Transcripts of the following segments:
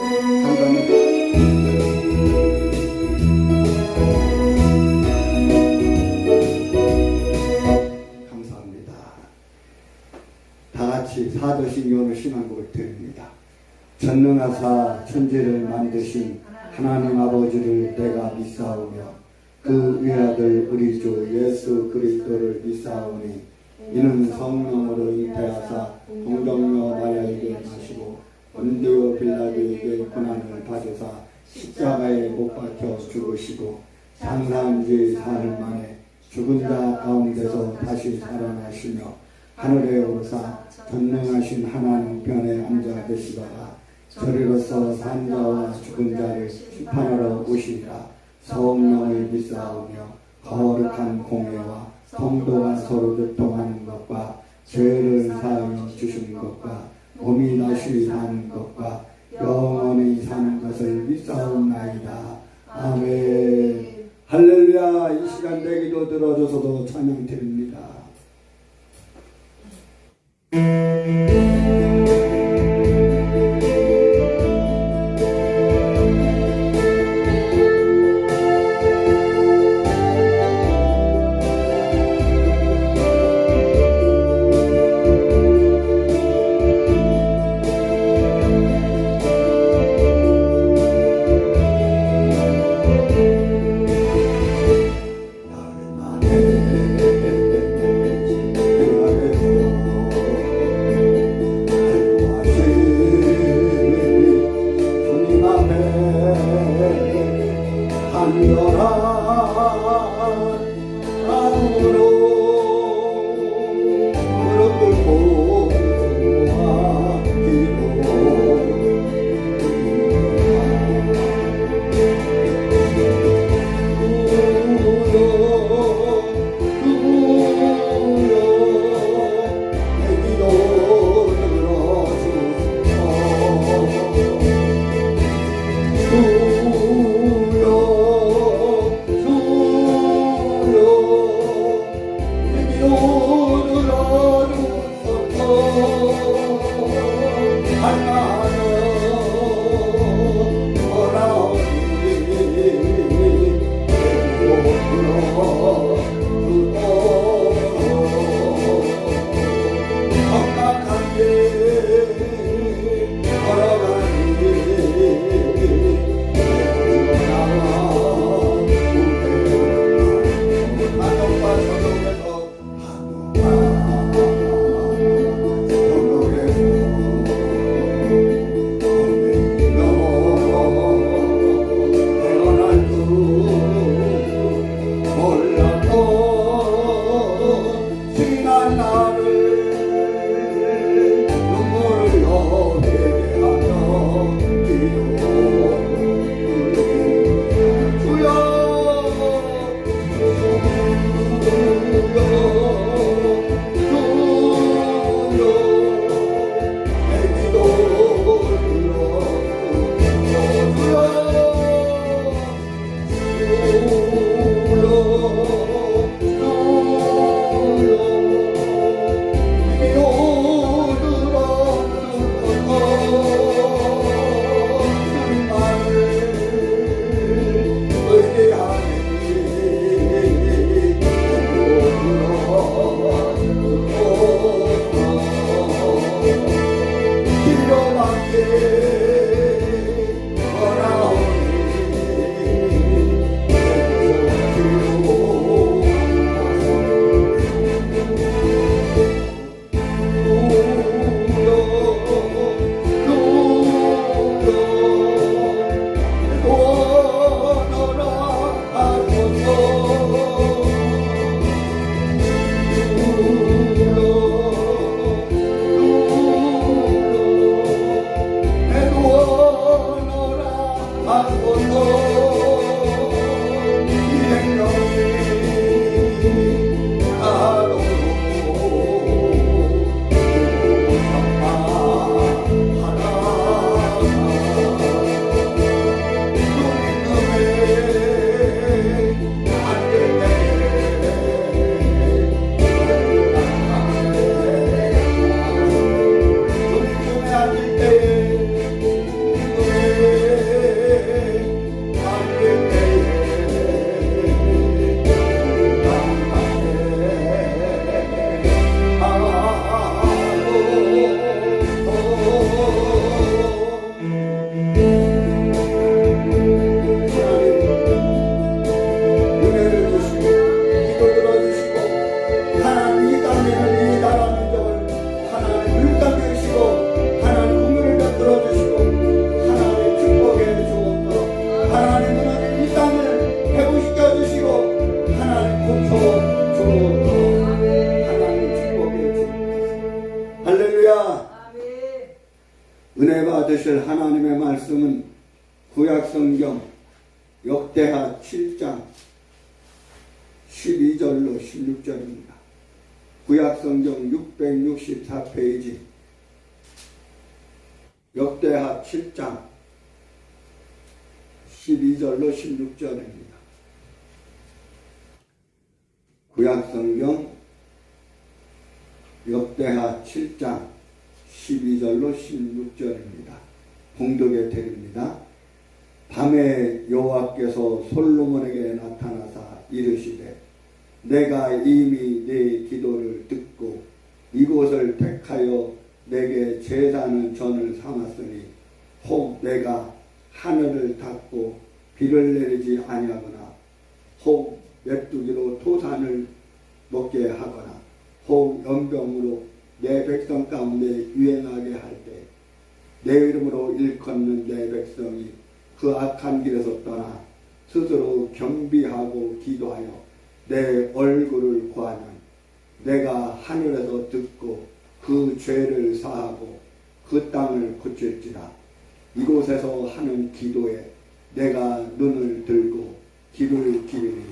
감사합니다. 감사합니다. 다 같이 사도신경으로 신앙곡을 드립니다. 전능하사 천지를 만드신 하나님 아버지를 내가 믿사오며 그 위아들 우리 주 예수 그리스도를 믿사오니 이는 성령으로 잉태하사 동정녀 마리아에게 나시고 본디오 빌라도에게 고난을 받으사 십자가에 못 박혀 죽으시고 장사한 지 사흘 만에 죽은 자 가운데서 다시 살아나시며 하늘에 오르사 전능하신 하나님 편에 앉아 계시다가 저리로서 산 자와 죽은 자를 심판하러 오시리라. 성령을 믿사오며 거룩한 공예와 성도가 서로 교통하는 것과 죄를 사하여 주시는 것과 몸이 다시 사는 것과 영원히 사는 것을 믿사옵나이다. 아멘. 할렐루야. 이 시간 내 기도 들어줘서도 찬양 드립니다. 말씀은 구약성경 역대하 7장 12절로 16절입니다. 구약성경 664페이지 역대하 7장 12절로 16절입니다. 구약성경 역대하 7장 12절로 16절입니다. 봉독에 드립니다. 밤에 여호와께서 솔로몬에게 나타나사 이르시되 내가 이미 네 기도를 듣고 이곳을 택하여 내게 제사는 전을 삼았으니 혹 내가 하늘을 닫고 비를 내리지 아니하거나 혹 메뚜기로 토산을 먹게 하거나 혹 연병으로 내 백성 가운데 유행하게 할 때 내 이름으로 일컫는 내 백성이 그 악한 길에서 떠나 스스로 겸비하고 기도하여 내 얼굴을 구하면 내가 하늘에서 듣고 그 죄를 사하고 그 땅을 고칠지라. 이곳에서 하는 기도에 내가 눈을 들고 귀를 기울이니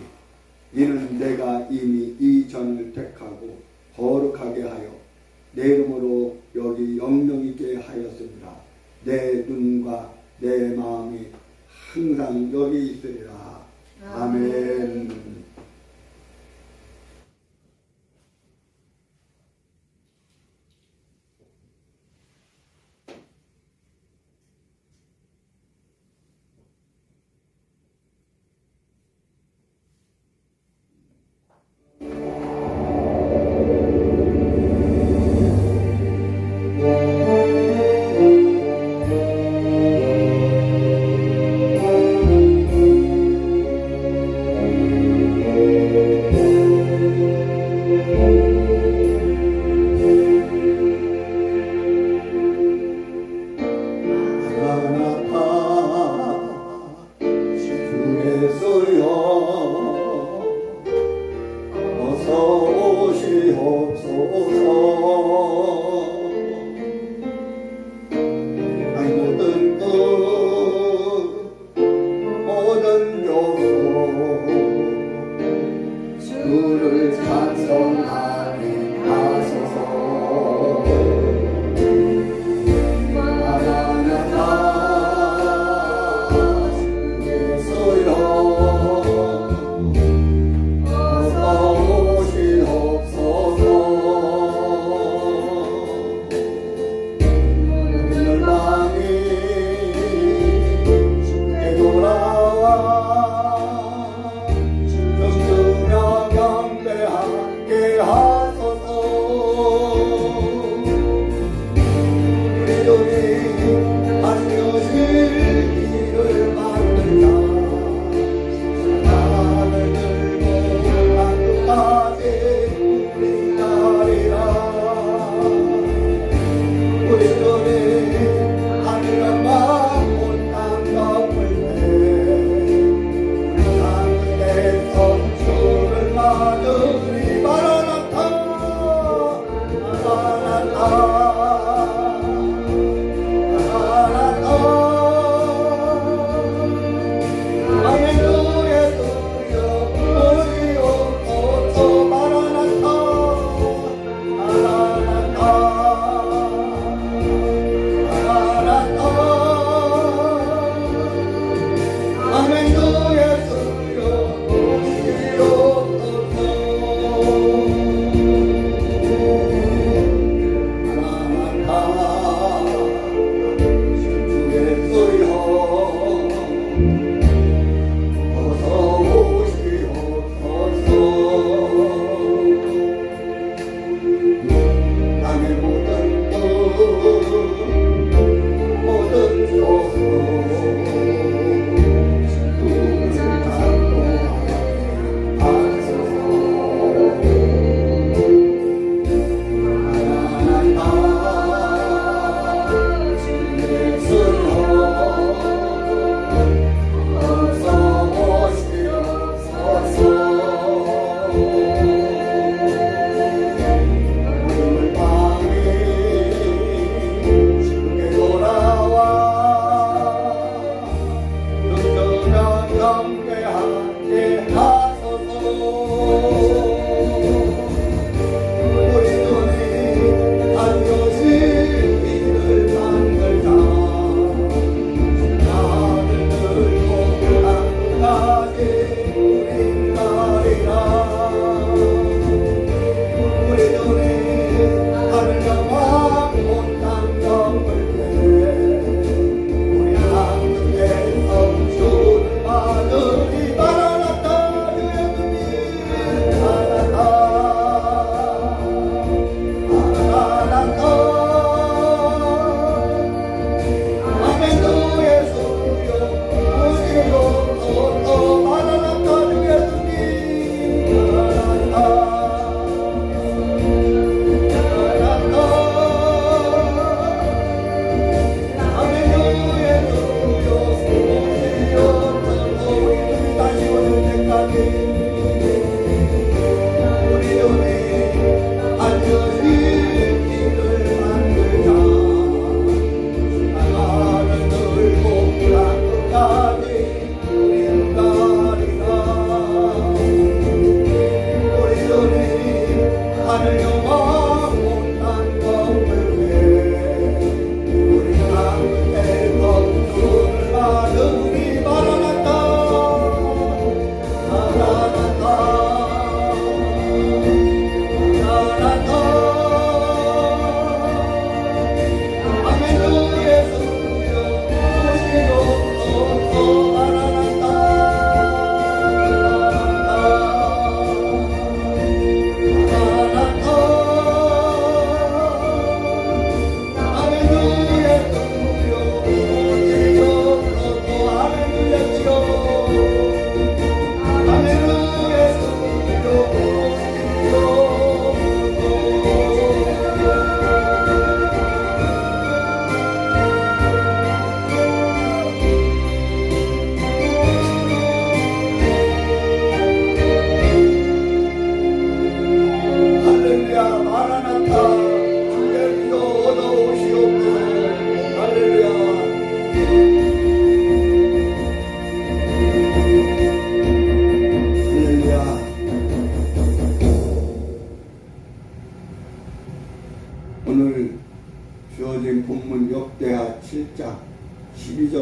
이는 내가 이미 이 전을 택하고 거룩하게 하여 내 이름으로 여기 영영 있게 하였습니다. 내 눈과 내 마음이 항상 여기 있으리라. 아멘.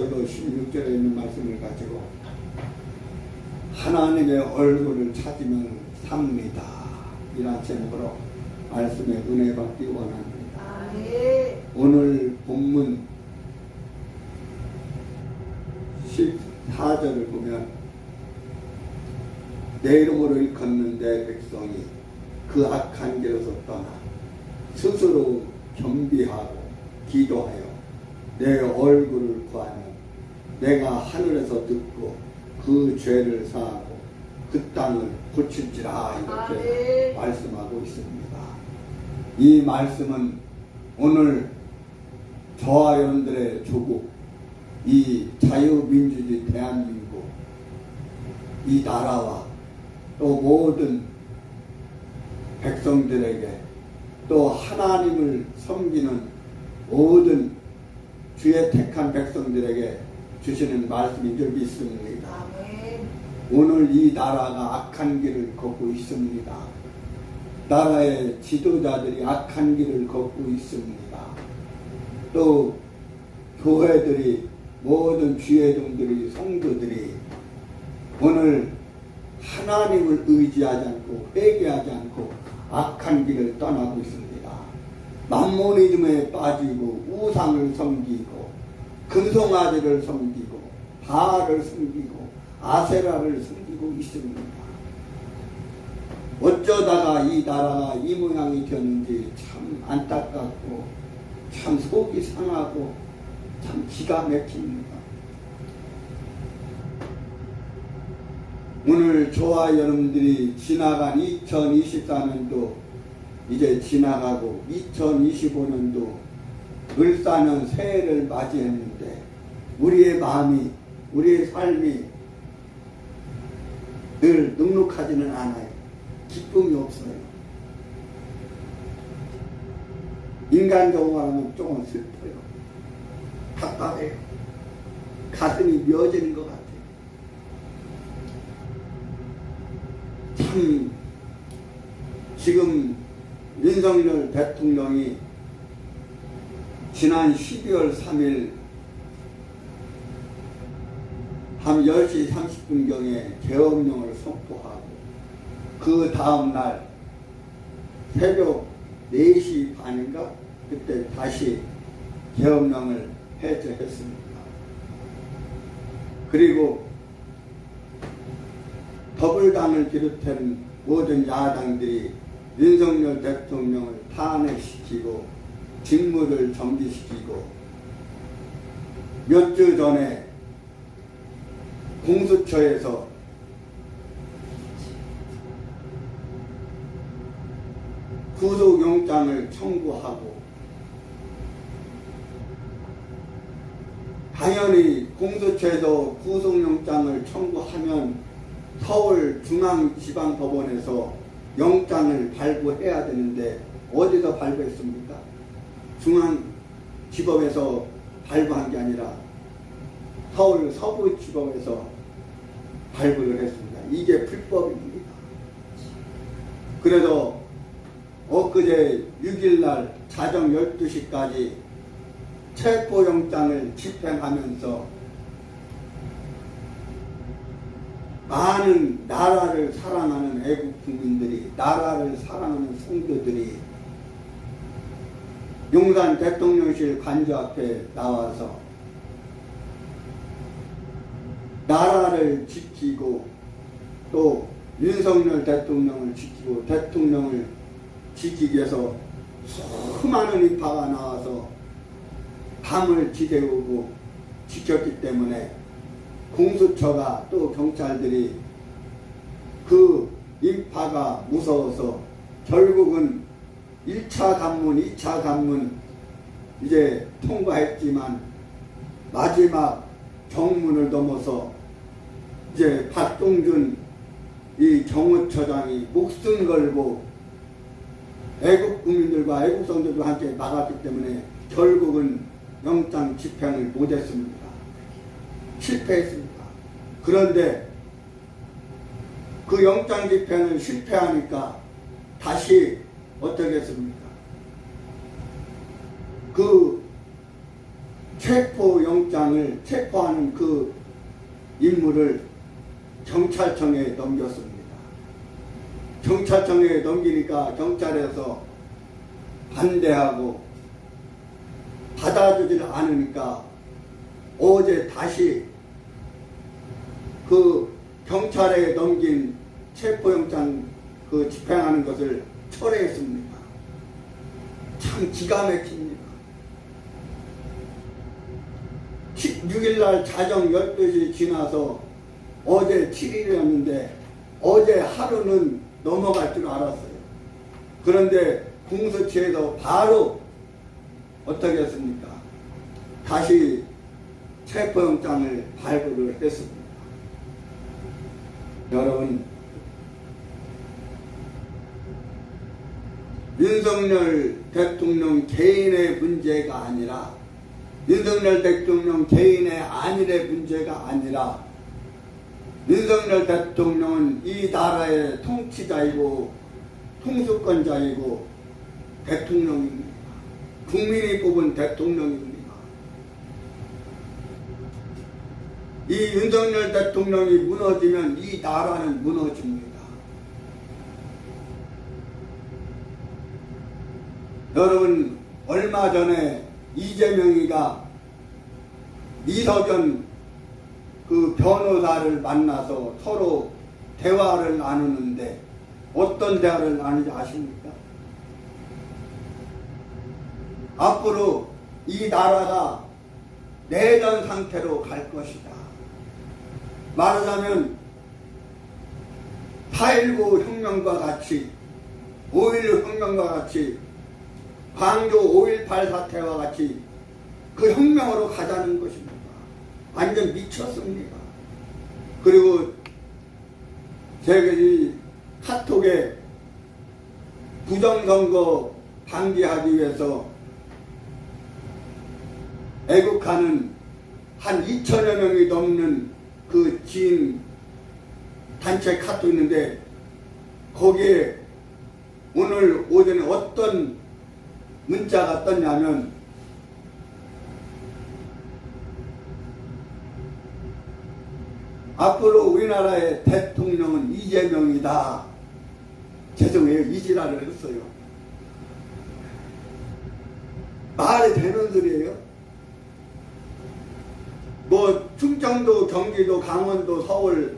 11절로 16절에 있는 말씀을 가지고 하나님의 얼굴을 찾으면 삽니다. 이런 제목으로 말씀에 은혜 받기 원합니다. 오늘 본문 14절을 보면 내 이름으로 일컫는 내 백성이 그 악한 길에서 떠나 스스로 겸비하고 기도하여 내 얼굴을 구하면 내가 하늘에서 듣고 그 죄를 사하고 그 땅을 고칠지라 이렇게 말씀하고 있습니다. 이 말씀은 오늘 저와 여러분들의 조국, 이 자유민주주의 대한민국, 이 나라와 또 모든 백성들에게 또 하나님을 섬기는 모든 주의 택한 백성들에게 주시는 말씀인 줄 믿습니다. 오늘 이 나라가 악한 길을 걷고 있습니다. 나라의 지도자들이 악한 길을 걷고 있습니다. 또 교회들이 모든 주의 종들이 성도들이 오늘 하나님을 의지하지 않고 회개하지 않고 악한 길을 떠나고 있습니다. 만모니즘에 빠지고 우상을 섬기고 금송아지를 섬기고 바알을 섬기고 아세라를 섬기고 있습니다. 어쩌다가 이 나라가 이 모양이 되었는지 참 안타깝고 참 속이 상하고 참 기가 막힙니다. 오늘 저와 여러분들이 지나간 2024년도 이제 지나가고 2025년도 을사년 새해를 맞이했는데 우리의 마음이 우리의 삶이 늘 눅눅하지는 않아요. 기쁨이 없어요. 인간적으로 말하면 조금 슬퍼요. 답답해요. 가슴이 미어지는 것 같아요. 참 지금 윤석열 대통령이 지난 12월 3일 밤 10시 30분경에 계엄령을 선포하고 그 다음날 새벽 4시 반인가 그때 다시 계엄령을 해제했습니다. 그리고 더불당을 비롯한 모든 야당들이 윤석열 대통령을 탄핵시키고 직무를 정지시키고 몇 주 전에 공수처에서 구속영장을 청구하고 당연히 공수처에서 구속영장을 청구하면 서울중앙지방법원에서 영장을 발부해야 되는데 어디서 발부했습니까? 중앙지법에서 발부한 게 아니라 서울 서부지법에서 발부를 했습니다. 이게 불법입니다. 그래서 엊그제 6일날 자정 12시까지 체포영장을 집행하면서 많은 나라를 사랑하는 애국 국민들이, 나라를 사랑하는 성도들이 용산 대통령실 관저 앞에 나와서 나라를 지키고 또 윤석열 대통령을 지키고 대통령을 지키기 위해서 수많은 인파가 나와서 밤을 지새우고 지켰기 때문에 공수처가 또 경찰들이 그 인파가 무서워서 결국은 1차 간문, 2차 간문 이제 통과했지만 마지막 정문을 넘어서 이제 박동준 이 경호처장이 목숨 걸고 애국 국민들과 애국 성도들과 함께 막았기 때문에 결국은 영장 집행을 못했습니다. 실패했습니다. 그런데 그 영장 집행을 실패하니까 다시 어떻게 했습니까? 그 체포영장을 체포하는 그 임무를 경찰청에 넘겼습니다. 경찰청에 넘기니까 경찰에서 반대하고 받아주질 않으니까 어제 다시 그 경찰에 넘긴 체포영장 그 집행하는 것을 철회했습니다. 참 기가 막힙니다. 16일날 자정 12시 지나서 어제 7일이었는데 어제 하루는 넘어갈 줄 알았어요. 그런데 공수처에서 바로 어떻게 했습니까? 다시 체포영장을 발부를 했습니다. 여러분, 윤석열 대통령 개인의 문제가 아니라 윤석열 대통령 개인의 안일의 문제가 아니라 윤석열 대통령은 이 나라의 통치자이고 통수권자이고 대통령입니다. 국민이 뽑은 대통령입니다. 이 윤석열 대통령이 무너지면 이 나라는 무너집니다. 여러분, 얼마 전에 이재명이가 이석연 그 변호사를 만나서 서로 대화를 나누는데 어떤 대화를 나누는지 아십니까? 앞으로 이 나라가 내전 상태로 갈 것이다. 말하자면 8.19 혁명과 같이 5.16 혁명과 같이 광주 5.18 사태와 같이 그 혁명으로 가자는 것입니다. 완전 미쳤습니다. 그리고 제가 이 카톡에 부정선거 방지하기 위해서 애국하는 한 2천여 명이 넘는 그 지인 단체 카톡이 있는데 거기에 오늘 오전에 어떤 문자가 떴냐면 앞으로 우리나라의 대통령은 이재명이다. 죄송해요. 이지랄을 했어요. 말이 되는 소리예요? 뭐 충청도, 경기도, 강원도, 서울,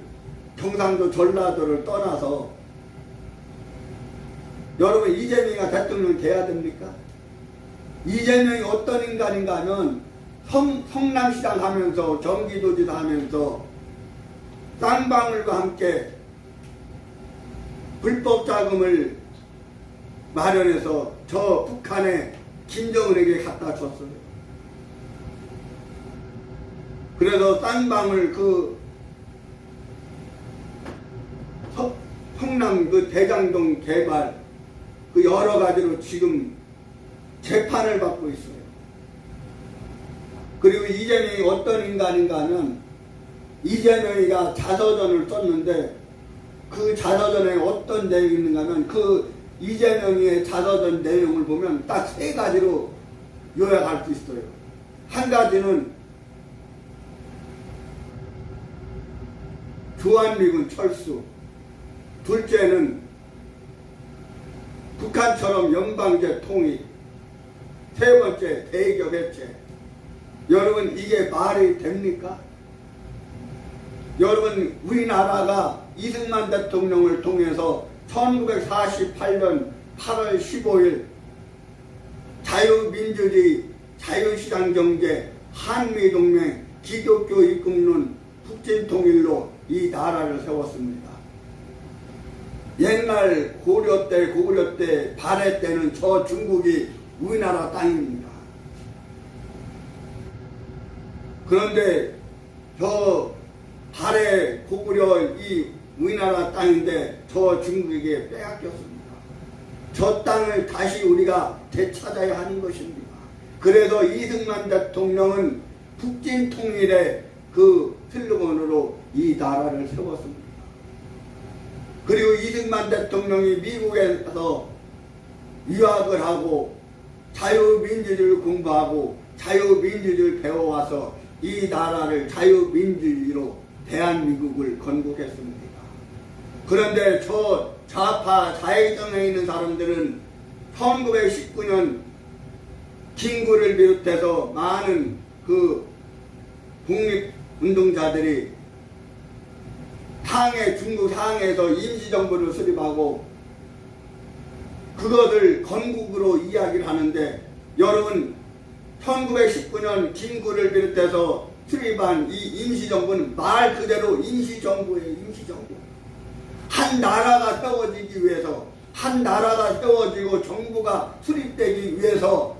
경상도, 전라도를 떠나서 여러분 이재명이가 대통령 돼야 됩니까? 이재명이 어떤 인간인가 하면 성남시장 하면서 경기도지사 하면서 쌍방울과 함께 불법 자금을 마련해서 저 북한에 김정은에게 갖다 줬어요. 그래서 쌍방울 그 성남 그 대장동 개발 그 여러 가지로 지금 재판을 받고 있어요. 그리고 이재명이 어떤 인간인가 하면 이재명이가 자서전을 썼는데 그 자서전에 어떤 내용이 있는가 하면 그 이재명의 자서전 내용을 보면 딱 세 가지로 요약할 수 있어요. 한 가지는 주한미군 철수, 둘째는 북한처럼 연방제 통일, 세 번째 대기업 해체. 여러분 이게 말이 됩니까? 여러분 우리나라가 이승만 대통령을 통해서 1948년 8월 15일 자유민주주의, 자유시장경제, 한미동맹, 기독교 입국론, 북진통일로 이 나라를 세웠습니다. 옛날 고려 때 발해 때는 저 중국이 우리나라 땅입니다. 그런데 저 발해 고구려 이 우리나라 땅인데 저 중국에게 빼앗겼습니다. 저 땅을 다시 우리가 되찾아야 하는 것입니다. 그래서 이승만 대통령은 북진통일의 그 슬로건으로 이 나라를 세웠습니다. 그리고 이승만 대통령이 미국에서 유학을 하고 자유민주주의를 공부하고 자유민주주의를 배워와서 이 나라를 자유민주주의로 대한민국을 건국했습니다. 그런데 저 좌파 좌익정에 있는 사람들은 1919년 김구를 비롯해서 많은 그 독립운동자들이 중국 상해에서 임시정부를 수립하고 그것을 건국으로 이야기를 하는데, 여러분 1919년 김구를 비롯해서 수립한 이 임시정부는 말 그대로 임시정부예요. 임시정부. 한 나라가 세워지기 위해서, 한 나라가 세워지고 정부가 수립되기 위해서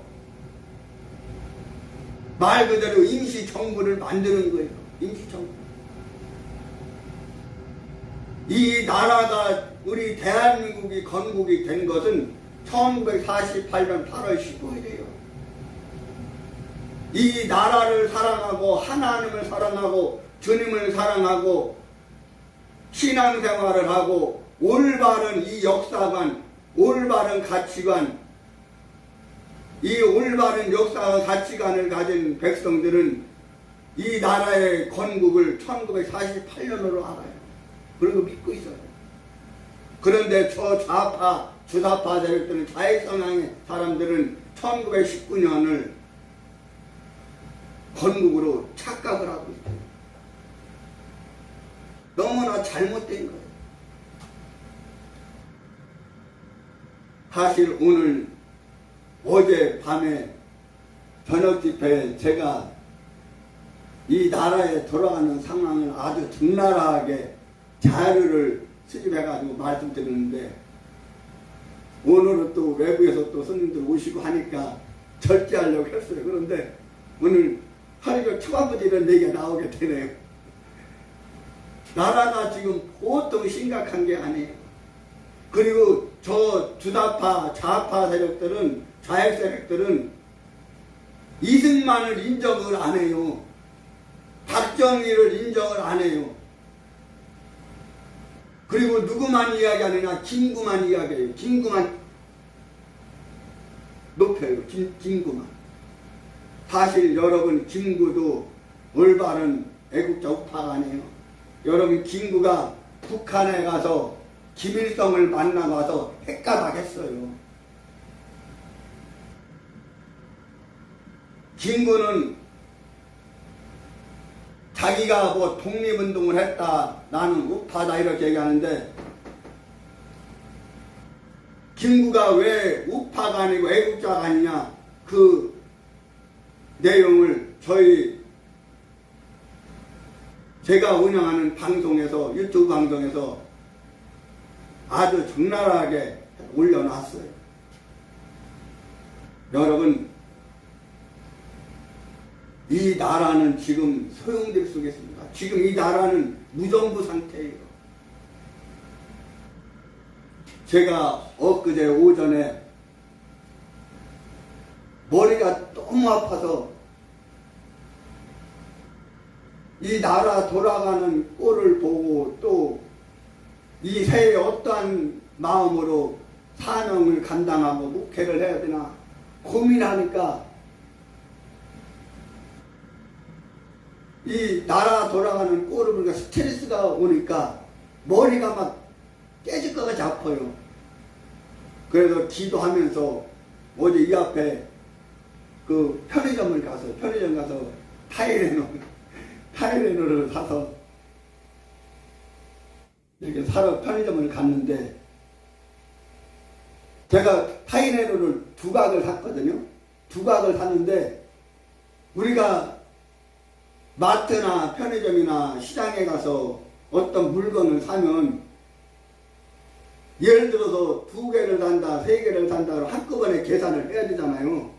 말 그대로 임시정부를 만드는 거예요. 임시정부. 이 나라가, 우리 대한민국이 건국이 된 것은 1948년 8월 15일이에요. 이 나라를 사랑하고 하나님을 사랑하고 주님을 사랑하고 신앙생활을 하고 올바른 이 역사관, 올바른 가치관, 이 올바른 역사와 가치관을 가진 백성들은 이 나라의 건국을 1948년으로 알아요. 그리고 믿고 있어요. 그런데 저 좌파, 주사파 세력들은, 좌익성향의 사람들은 1919년을 건국으로 착각을 하고 있어요. 너무나 잘못된 거예요. 사실 오늘 어제 밤에 저녁 집회에 제가 이 나라에 돌아가는 상황을 아주 적나라하게 자료를 수집해가지고 말씀드리는데, 오늘은 또 외부에서 또 손님들 오시고 하니까 절제하려고 했어요. 그런데 오늘 하루가 초반부터 이런 얘기가 나오게 되네요. 나라가 지금 보통 심각한 게 아니에요. 그리고 저 주사파, 좌파 세력들은, 좌익 세력들은 이승만을 인정을 안 해요. 박정희를 인정을 안 해요. 그리고 누구만 이야기하느냐? 김구만 이야기해요. 김구만 높여요. 김구만. 사실 여러분, 김구도 올바른 애국자 우파가 아니에요. 여러분, 김구가 북한에 가서 김일성을 만나고 와서 핵가닥했어요. 김구는 자기가 뭐 독립운동을 했다, 나는 우파다 이렇게 얘기하는데, 김구가 왜 우파가 아니고 애국자가 아니냐, 그 내용을 제가 운영하는 방송에서, 유튜브 방송에서 아주 적나라하게 올려놨어요. 여러분, 이 나라는 지금 소용돌이 속에 있습니다. 지금 이 나라는 무정부 상태예요. 제가 엊그제 오전에 머리가 너무 아파서 이 나라 돌아가는 꼴을 보고 또 이 새해 어떠한 마음으로 사명을 감당하고 목회를 해야 되나 고민하니까, 이 나라 돌아가는 꼴을 보니까 스트레스가 오니까 머리가 막 깨질 것 같이 아파요. 그래서 기도하면서 어제 이 앞에 그 편의점 가서 타이레놀을 사서 이렇게 사러 편의점을 갔는데, 제가 타이레놀을 2각을 샀거든요. 2각을 샀는데, 우리가 마트나 편의점이나 시장에 가서 어떤 물건을 사면 예를 들어서 2개를 산다, 3개를 산다 그러면 한꺼번에 계산을 해야 되잖아요.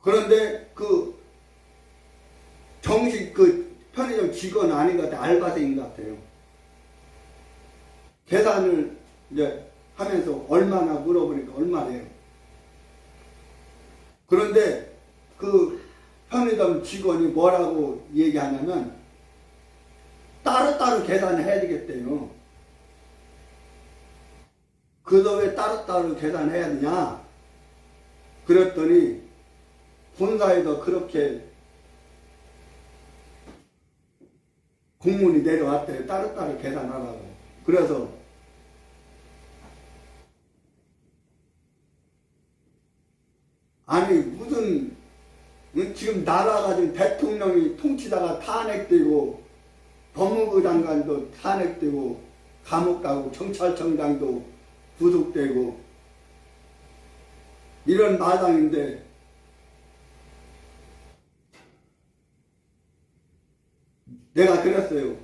그런데 정식 편의점 직원 아닌 것 같아요. 알바생인 것 같아요. 계산을 이제 하면서 얼마나 물어보니까 얼마래요. 그런데 편의점 직원이 뭐라고 얘기하냐면 따로따로 계산을 해야 되겠대요. 그래서 왜 따로따로 계산을 해야 되냐? 그랬더니 본사에서 그렇게 공문이 내려왔대요. 따로따로 계산하라고. 그래서 아니 무슨 지금 나라가 지금 대통령이 통치다가 탄핵되고 법무부 장관도 탄핵되고 감옥 가고 경찰청장도 구속되고 이런 마당인데 내가 그랬어요.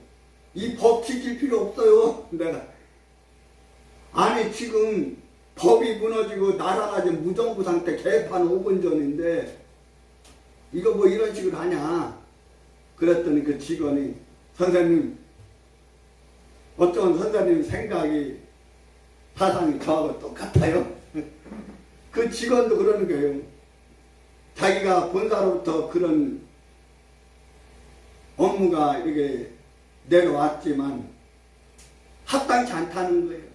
이 법 지킬 필요 없어요. 내가 아니 지금 법이 무너지고 나라가 지금 무정부 상태 개판 5분 전인데 이거 뭐 이런 식으로 하냐. 그랬더니 그 직원이 선생님 어쩌면 선생님 생각이 사상이 저하고 똑같아요. 그 직원도 그러는 거예요. 자기가 본사로부터 그런 업무가 이렇게 내려왔지만 합당치 않다는 거예요.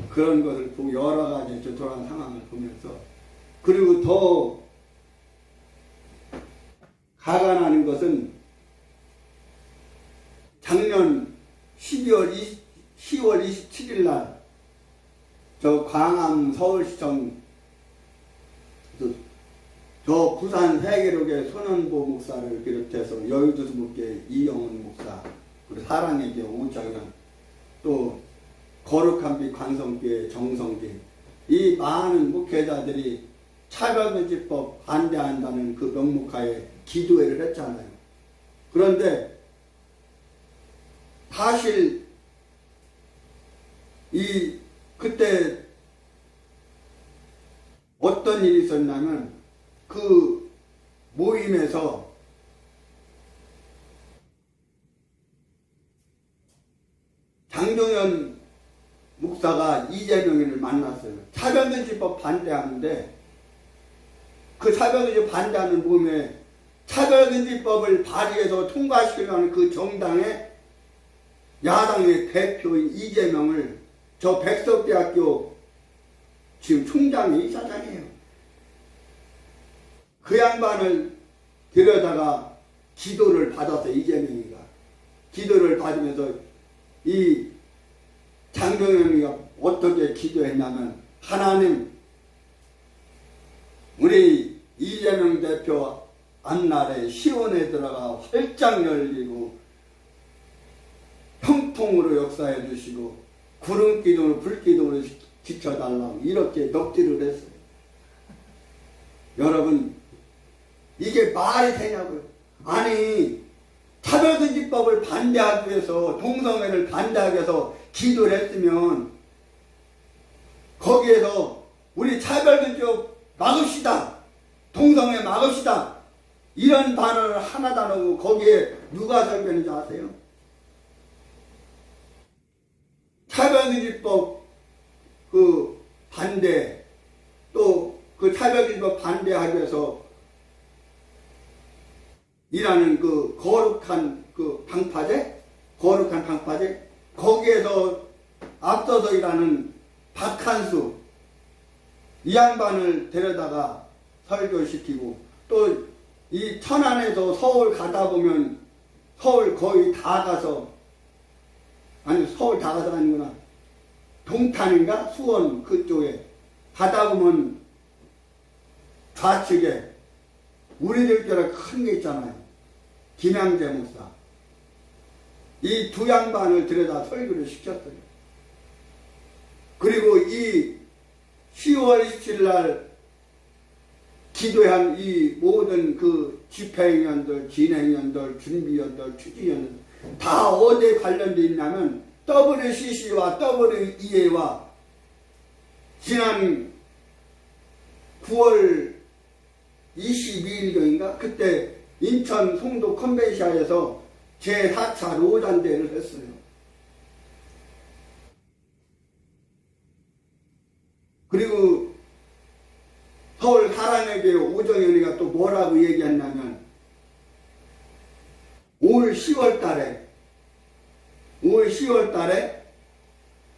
그런 것을 보고 여러 가지 저런 상황을 보면서 그리고 더 화가 나는 것은 작년 10월 27일 날 저 광암 서울시청 저 부산 세계록의 손원보 목사를 비롯해서 여의도 수목계 이영훈 목사 그리고 사랑의 교 오정현 또 거룩한 빛 광성교회 정성진 이 많은 목회자들이 차별금지법 반대한다는 그 명목하에 기도회를 했잖아요. 그런데 사실 그때 어떤 일이 있었냐면 그 모임에서 장종현 목사가 이재명을 만났어요. 차별금지법 반대하는데 그 차별금지 반대하는 모임에 차별금지법을 발의해서 통과시키려는 그 정당의 야당의 대표인 이재명을 저 백석대학교 지금 총장이 이사장이에요. 그 양반을 데려다가 기도를 받았어요. 이재명이가 기도를 받으면서 이 장종현이가 어떻게 기도했냐면 하나님 우리 이재명 대표 앞날에 시온에 들어가 활짝 열리고 형통으로 역사해 주시고 구름기둥으로 불기둥으로 지켜달라고 이렇게 넉지를 했어요. 여러분 이게 말이 되냐고요. 아니 차별금지법을 반대하기 위해서 동성애를 반대하기 위해서 기도를 했으면 거기에서 우리 차별금지법 막읍시다. 동성애 막읍시다. 이런 단어를 하나도 안 하고 거기에 누가 설명했는지 아세요? 차별금지법 그 반대 또 그 차별금지법 반대하기 위해서 일하는 그 거룩한 그 방파제 거기에서 앞서서 일하는 박한수 이 양반을 데려다가 설교시키고 또 이 천안에서 서울 가다 보면 서울 거의 다 가서 아니 서울 다 가서 아니구나 동탄인가 수원 그쪽에 가다 보면 좌측에 우리들께로 큰 게 있잖아요. 김양재 목사 이 두 양반을 들여다 설교를 시켰어요. 그리고 이 10월 27일 날 기도한 이 모든 그 집회위원들, 진행위원들, 준비위원들, 추진위원들 다 어디에 관련되어 있냐면 WCC와 WEA와 지난 9월 22일경인가 그때 인천 송도 컨벤시아에서 제4차 로잔대를 했어요. 그리고 서울 사랑의 교회 오정현이가 또 뭐라고 얘기했냐면 올 10월 달에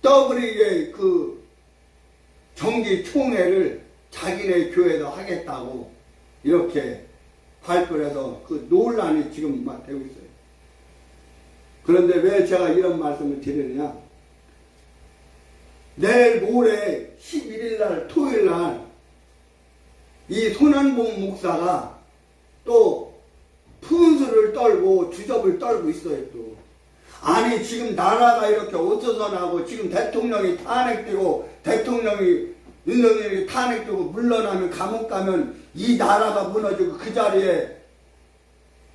WEA 그 정기총회를 자기네 교회도 하겠다고 이렇게 발표를 해서 그 논란이 지금 막 되고 있어요. 그런데 왜 제가 이런 말씀을 드리느냐? 내일 모레 11일 날 토요일 날 이 손한봉 목사가 또 푼수를 떨고 주접을 떨고 있어요. 또 아니 지금 나라가 이렇게 어수선하고 지금 대통령이 탄핵되고 대통령이 윤석열이 탄핵되고 물러나면 감옥 가면 이 나라가 무너지고 그 자리에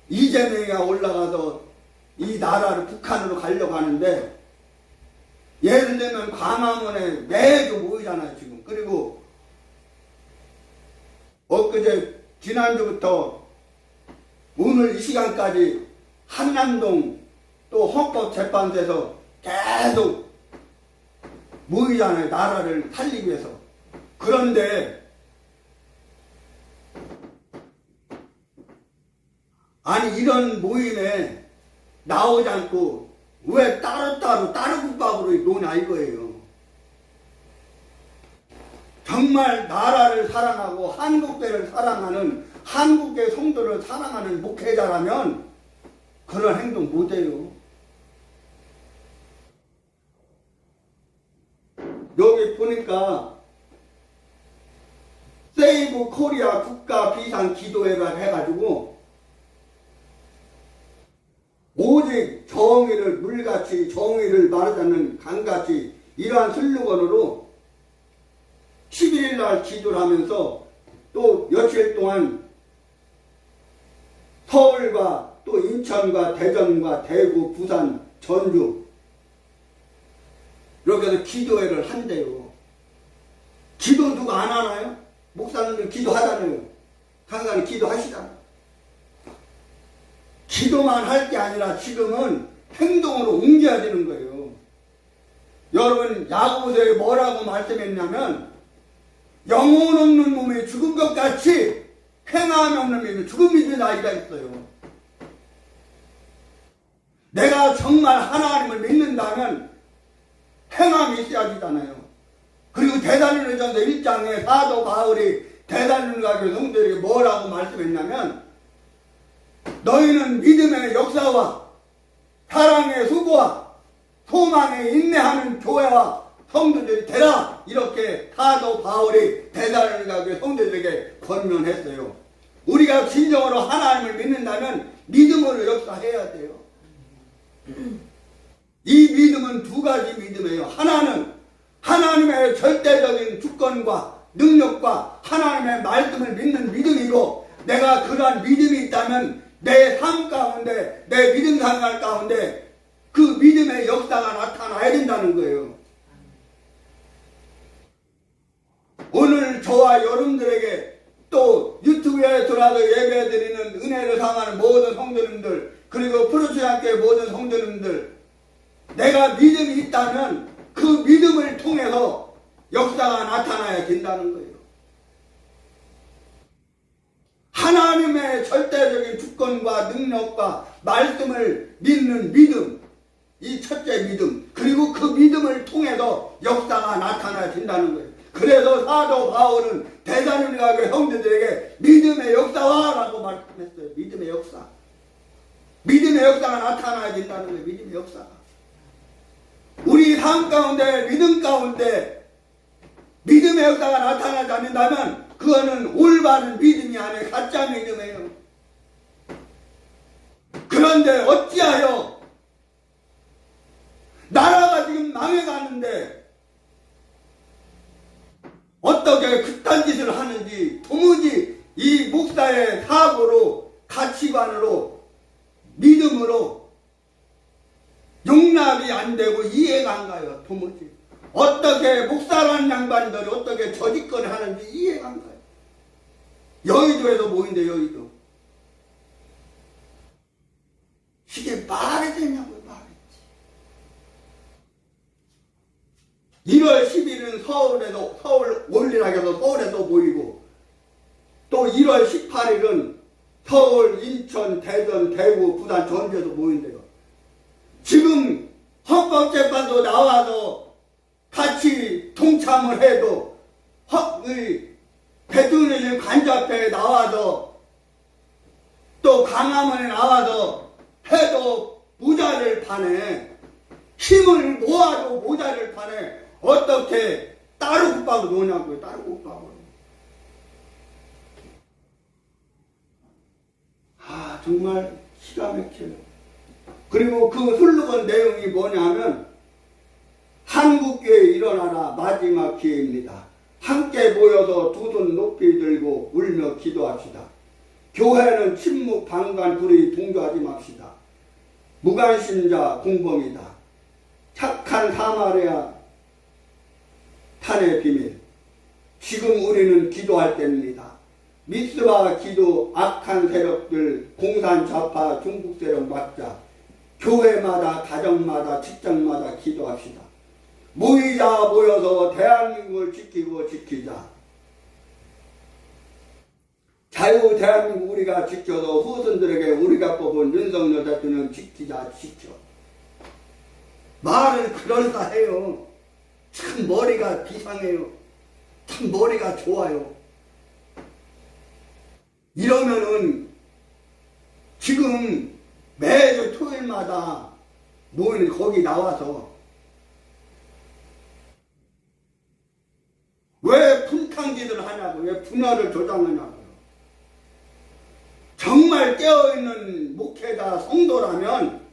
이재명이 올라가서 이 나라를 북한으로 가려고 하는데 예를 들면 광화문에 매주 모이잖아요 지금. 그리고 엊그제 지난주부터 오늘 이 시간까지 한남동 또 헌법재판소에서 계속 모이잖아요. 나라를 살리기 위해서. 그런데 아니 이런 모임에 나오지 않고 왜 따로따로 다른 국밥으로 노냐 이거예요. 정말 나라를 사랑하고 한국교를 사랑하는 한국의 성도를 사랑하는 목회자라면 그런 행동 못해요. 여기 보니까 세이브 코리아 국가 비상 기도회가 해가지고 오직 정의를 물같이 정의를 마르지 강같이 이러한 슬로건으로 11일 날 기도를 하면서 또 며칠 동안 서울과 또 인천과 대전과 대구, 부산, 전주 이렇게 해서 기도회를 한대요. 기도 누가 안 하나요? 목사님들 기도하잖아요. 당연히 기도하시잖아요. 기도만 할 게 아니라 지금은 행동으로 옮겨야 되는 거예요. 여러분 야고보서에 뭐라고 말씀했냐면 영혼 없는 몸이 죽은 것 같이 행함이 없는 믿음이 죽은 믿음이 나이다 했어요. 내가 정말 하나님을 믿는다면 행함이 있어야 되잖아요. 그리고 대살로니가서 1장에 사도 바울이 대살로니가 성도들에게 뭐라고 말씀했냐면 너희는 믿음의 역사와 사랑의 수고와 소망에 인내하는 교회와 성도들이 되라 이렇게 사도 바울이 대살로니가 성도들에게 권면했어요. 우리가 진정으로 하나님을 믿는다면 믿음으로 역사해야 돼요. 이 믿음은 두 가지 믿음이에요. 하나는 하나님의 절대적인 주권과 능력과 하나님의 말씀을 믿는 믿음이고 내가 그러한 믿음이 있다면 내 삶 가운데 내 믿음 생활 가운데 그 믿음의 역사가 나타나야 된다는 거예요. 오늘 저와 여러분들에게 또 유튜브에 들어와서 예배드리는 은혜를 상하는 모든 성도님들 그리고 프로테스탄교회 모든 성도님들 내가 믿음이 있다면 그 믿음을 통해서 역사가 나타나야 된다는 거예요. 하나님의 절대적인 주권과 능력과 말씀을 믿는 믿음 이 첫째 믿음 그리고 그 믿음을 통해서 역사가 나타나야 된다는 거예요. 그래서 사도 바울은 대살로니가 교회 형제들에게 믿음의 역사와라고 말씀했어요. 믿음의 역사. 믿음의 역사가 나타나야 된다는 거예요. 믿음의 역사가. 우리 삶 가운데 믿음 가운데 믿음의 역사가 나타나지 않는다면 그거는 올바른 믿음이 아니라 가짜 믿음이에요. 그런데 어찌하여 나라가 지금 망해가는데 어떻게 그딴 짓을 하는지 도무지 이 목사의 사고로 가치관으로 믿음으로 용납이 안 되고 이해가 안 가요. 도무지 어떻게 목사라는 양반들이 어떻게 저짓거리 하는지 이해가 안 가요. 여의도에서 모인대 여의도. 이게 말이 되냐고요. 말이. 1월 10일은 서울에서 서울 올리라고 해서 서울에서 모이고 또 1월 18일은 서울, 인천, 대전, 대구, 부산, 전주에서 모인대요. 지금 헌법재판소 나와서 같이 동참을 해도 대통령실 관자표에 나와서 또 광화문에 나와서 해도 모자를 파네. 힘을 모아도 모자를 파네. 어떻게 따로국밥을 노냐고요. 따로국밥을. 정말 기가 막혀요. 그리고 그 슬로건 내용이 뭐냐면 한국교회 일어나라 마지막 기회입니다. 함께 모여서 두 손 높이 들고 울며 기도합시다. 교회는 침묵 방관 불의 동조하지 맙시다. 무관심자 공범이다. 착한 사마리아 탄의 비밀. 지금 우리는 기도할 때입니다. 미스와 기도 악한 세력들 공산 좌파 중국 세력 막자 교회마다 가정마다 직장마다 기도합시다. 모여서 대한민국을 지키고 지키자. 자유 대한민국 우리가 지켜서 후손들에게 우리가 뽑은 윤석열 대통령 지키자 지켜. 말을 그럴싸해요. 참 머리가 비상해요. 참 머리가 좋아요. 이러면은 지금 매주 토요일마다 모이는 거기 나와서 왜 분탕질을 하냐고, 왜 분열을 조장하냐고요. 정말 깨어있는 목회자 성도라면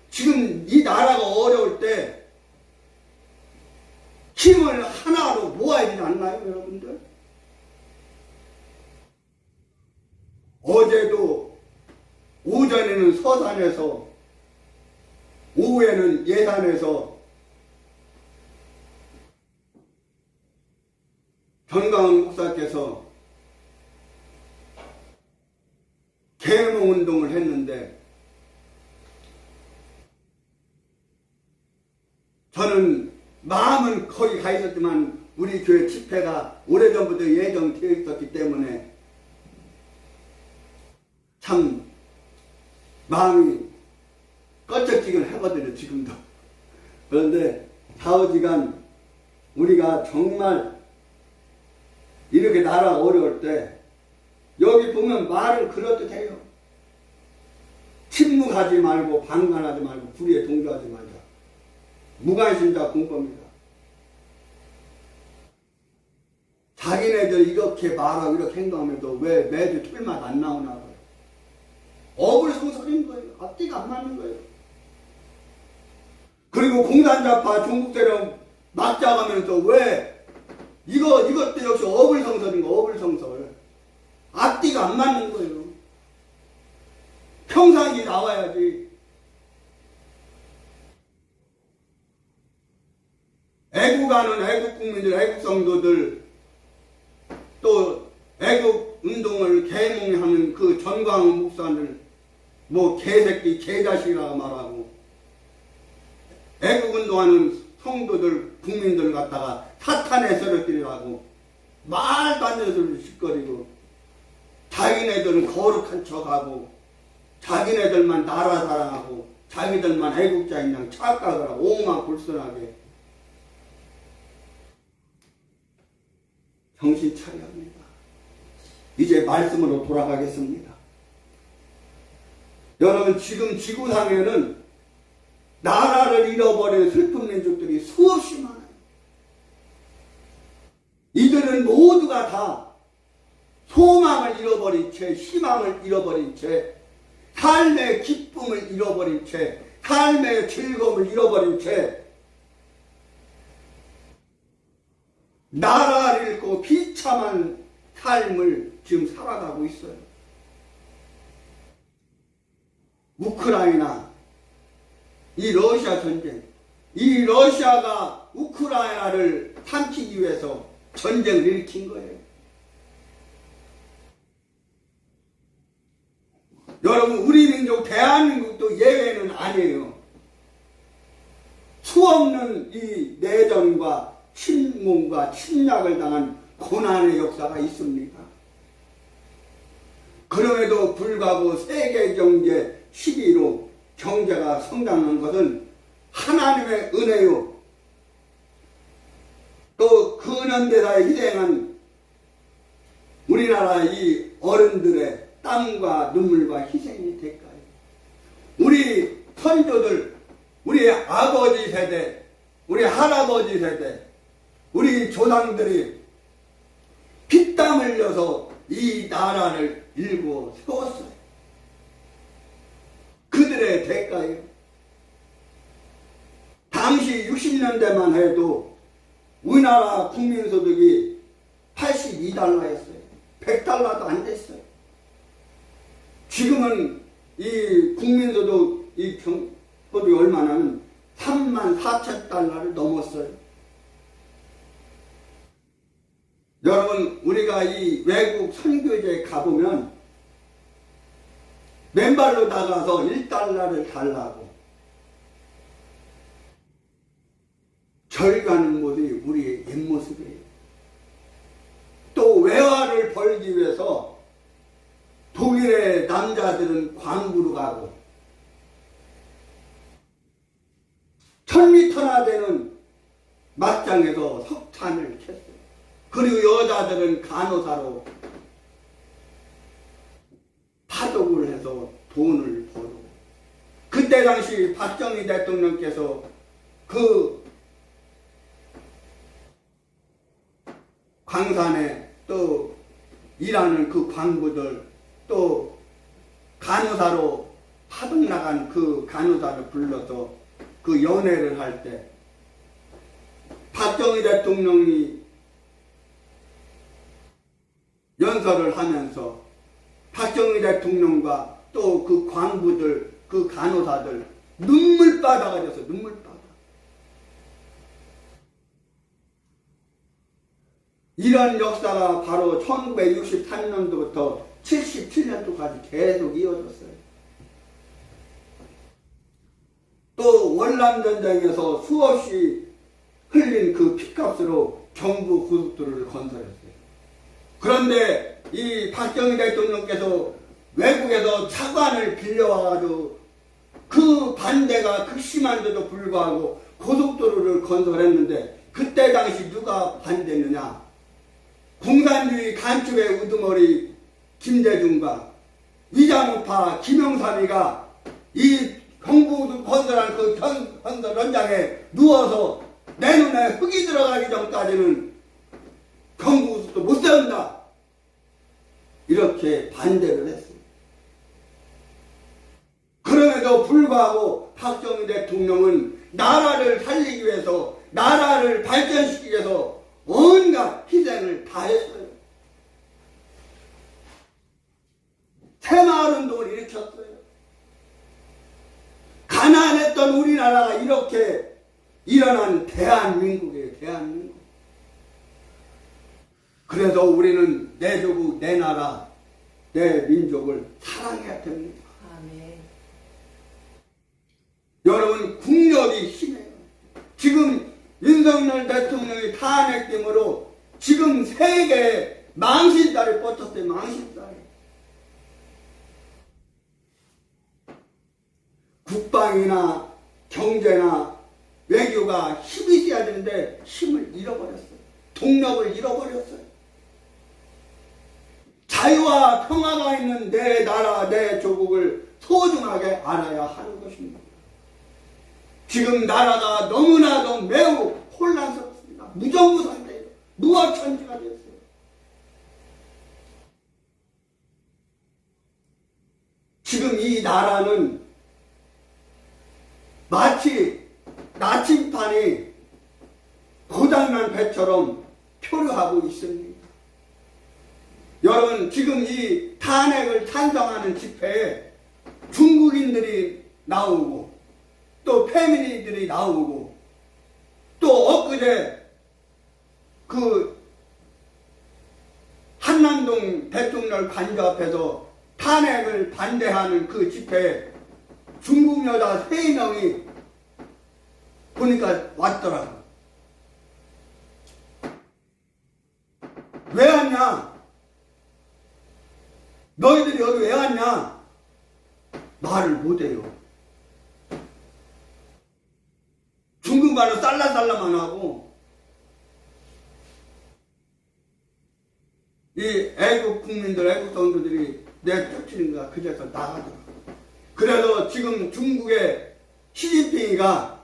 지금 이 나라가 어려울 때 힘을 하나로 모아야 되지 않나요, 여러분들? 어제도 오전에는 서산에서 오후에는 예산에서 전광훈 목사께서 계몽운동을 했는데 저는 마음은 거기 가 있었지만 우리 교회 집회가 오래전부터 예정되어 있었기 때문에 참 마음이 꺼쩍지근 하거든요, 지금도. 그런데 좌우지간 우리가 정말 이렇게 나라 어려울 때 여기 보면 말을 그렇듯 해요. 침묵하지 말고 방관하지 말고 불의에 동조하지 말자. 무관심자 공범이다. 자기네들 이렇게 말하고 이렇게 행동하면서 왜 매주 토요일마다 안 나오나 봐요. 어불성설인 거예요. 앞뒤가 안 맞는 거예요. 그리고 공산자파 중국 세력 막자가면서 왜 이것도 역시 어불성설인 거, 어불성설. 앞뒤가 안 맞는 거예요. 평상이 나와야지. 애국하는 애국국민들, 애국성도들, 또 애국운동을 계몽하는 그 전광훈 목사를 뭐 개새끼, 개자식이라고 말하고, 애국운동하는 성도들, 국민들 갖다가 사탄의 세력들이라고 말도 안 되는 소리를 짓거리고, 자기네들은 거룩한 척하고, 자기네들만 나라 사랑하고, 자기들만 애국자인 양 착각을 하고, 오만 불순하게 정신 차려야 합니다. 이제 말씀으로 돌아가겠습니다. 여러분, 지금 지구상에는 나라를 잃어버린 슬픈 민족들이 수없이 많아요. 이들은 모두가 다 소망을 잃어버린 채, 희망을 잃어버린 채, 삶의 기쁨을 잃어버린 채, 삶의 즐거움을 잃어버린 채, 나라를 잃고 비참한 삶을 지금 살아가고 있어요. 우크라이나, 이 러시아 전쟁, 이 러시아가 우크라이나를 삼키기 위해서 전쟁을 일으킨 거예요. 여러분, 우리 민족 대한민국도 예외는 아니에요. 수없는 이 내전과 침공과 침략을 당한 고난의 역사가 있습니다. 그럼에도 불구하고 세계 경제 12위로 경제가 성장한 것은 하나님의 은혜요. 또 근현대사에 희생한 우리나라 이 어른들의 땀과 눈물과 희생이 될까요? 우리 선조들, 우리 아버지 세대, 우리 할아버지 세대, 우리 조상들이 피땀 흘려서 이 나라를 일궈 세웠어요. 그들의 대가예요. 당시 60년대만 해도 우리나라 국민소득이 82달러였어요. 100달러도 안 됐어요. 지금은 이 국민소득 이 소득이 얼마냐면 34,000달러를 넘었어요. 여러분, 우리가 이 외국 선교지에 가보면 맨발로 나가서 1달러를 달라고 절가는 모습이 우리의 옛모습이에요. 또 외화를 벌기 위해서 독일의 남자들은 광부로 가고 1000m나 되는 맞장에서 석탄을 캤어요. 그리고 여자들은 간호사로 파독을 해서 돈을 벌고, 그때 당시 박정희 대통령께서 그 광산에 또 일하는 그 광부들, 또 간호사로 파독 나간 그 간호사를 불러서 그 연회를 할 때 박정희 대통령이 연설을 하면서 박정희 대통령과 또 그 광부들, 그 간호사들 눈물바다가 됐어요. 눈물바다. 이런 역사가 바로 1963년도부터 77년도까지 계속 이어졌어요. 또 월남전쟁에서 수없이 흘린 그 피값으로 경부 고속도로를 건설했어요. 그런데 이 박정희 대통령께서 외국에서 차관을 빌려와가지고 그 반대가 극심한데도 불구하고 고속도로를 건설했는데, 그때 당시 누가 반대했느냐? 공산주의 간첩의 우두머리 김대중과 위장우파 김영삼이가 이 경부 건설한 그 건설 현장에 누워서 내 눈에 흙이 들어가기 전까지는 경부고속도로 못 세운다, 이렇게 반대를 했습니다. 그럼에도 불구하고 박정희 대통령은 나라를 살리기 위해서, 나라를 발전시키기 위해서 온갖 희생을 다했어요. 새마을운동을 일으켰어요. 가난했던 우리나라가 이렇게 일어난 대한민국이에요. 대한민국. 그래서 우리는 내 조국, 내 나라, 내 민족을 사랑해야 됩니다. 아멘. 여러분, 국력이 심해요. 지금 윤석열 대통령이 탄핵됨으로 지금 세계에 망신살이 뻗었어요. 망신살이. 국방이나 경제나 외교가 힘이 있어야 되는데 힘을 잃어버렸어요. 동력을 잃어버렸어요. 자유와 평화가 있는 내 나라, 내 조국을 소중하게 알아야 하는 것입니다. 지금 나라가 너무나도 매우 혼란스럽습니다. 무정부 상태예요. 무화천지가 됐어요. 지금 이 나라는 마치 나침판이 고장난 배처럼 표류하고 있습니다. 여러분, 지금 이 탄핵을 찬성하는 집회에 중국인들이 나오고 또 페미니들이 나오고, 또 엊그제 그 한남동 대통령 관저 앞에서 탄핵을 반대하는 그 집회에 중국 여자 3명이 보니까 왔더라고. 왜 왔냐? 너희들이 여기 왜 왔냐? 말을 못해요. 중국말로 쌀라쌀라만 하고, 이 애국 국민들, 애국 성도들이 내쫓기는 거야. 그제서 나가더라. 그래서 지금 중국의 시진핑이가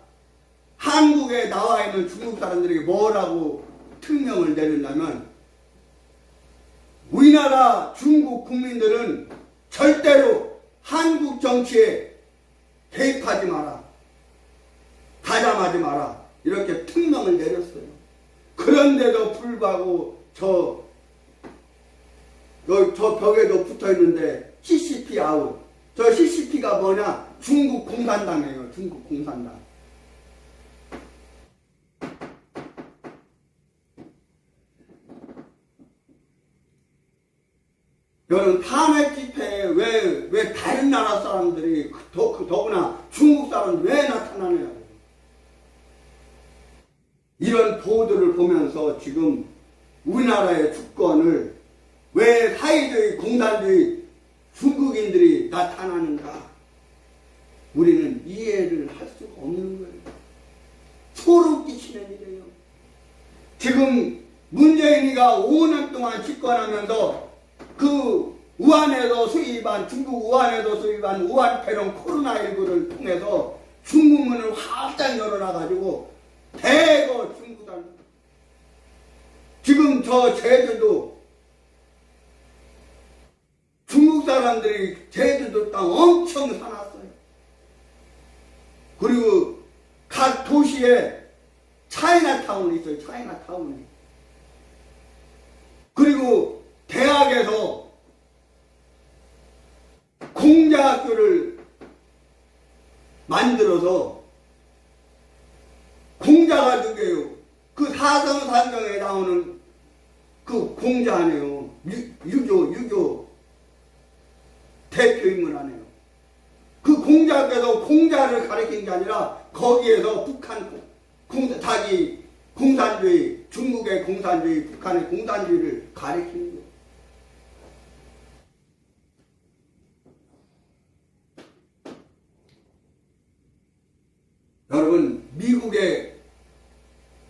한국에 나와 있는 중국 사람들에게 뭐라고 특명을 내린다면, 우리나라 중국 국민들은 절대로 한국 정치에 개입하지 마라, 가담하지 마라, 이렇게 특명을 내렸어요. 그런데도 불구하고 저 벽에도 붙어 있는데 CCP 아웃. 저 CCP가 뭐냐? 중국 공산당이에요. 중국 공산당. 여러분, 탄핵 집회에 왜 다른 나라 사람들이, 더구나 중국 사람은 왜 나타나느냐고. 이런 보도를 보면서 지금 우리나라의 주권을 왜 사회주의, 공산주의 중국인들이 나타나는가, 우리는 이해를 할 수가 없는 거예요. 소름 끼치는 일이에요. 지금 문재인이가 5년 동안 집권하면서 그 우한에서 수입한, 중국 우한에서 수입한 우한폐렴 코로나19를 통해서 중국문을 활짝 열어놔가지고 대거 중국산, 지금 저 제주도 중국 사람들이 제주도 땅 엄청 사놨어요. 그리고 각 도시에 차이나타운이 있어요. 차이나타운이. 그리고 대학에서 공자학교를 만들어서 공자가 누구예요? 그 사성산경에 나오는 그 공자 아니에요. 유교 대표인물 아니에요. 그 공자께서 공자를 가르친 게 아니라 거기에서 북한 자기 공산주의, 중국의 공산주의, 북한의 공산주의를 가르치는 거예요. 여러분, 미국의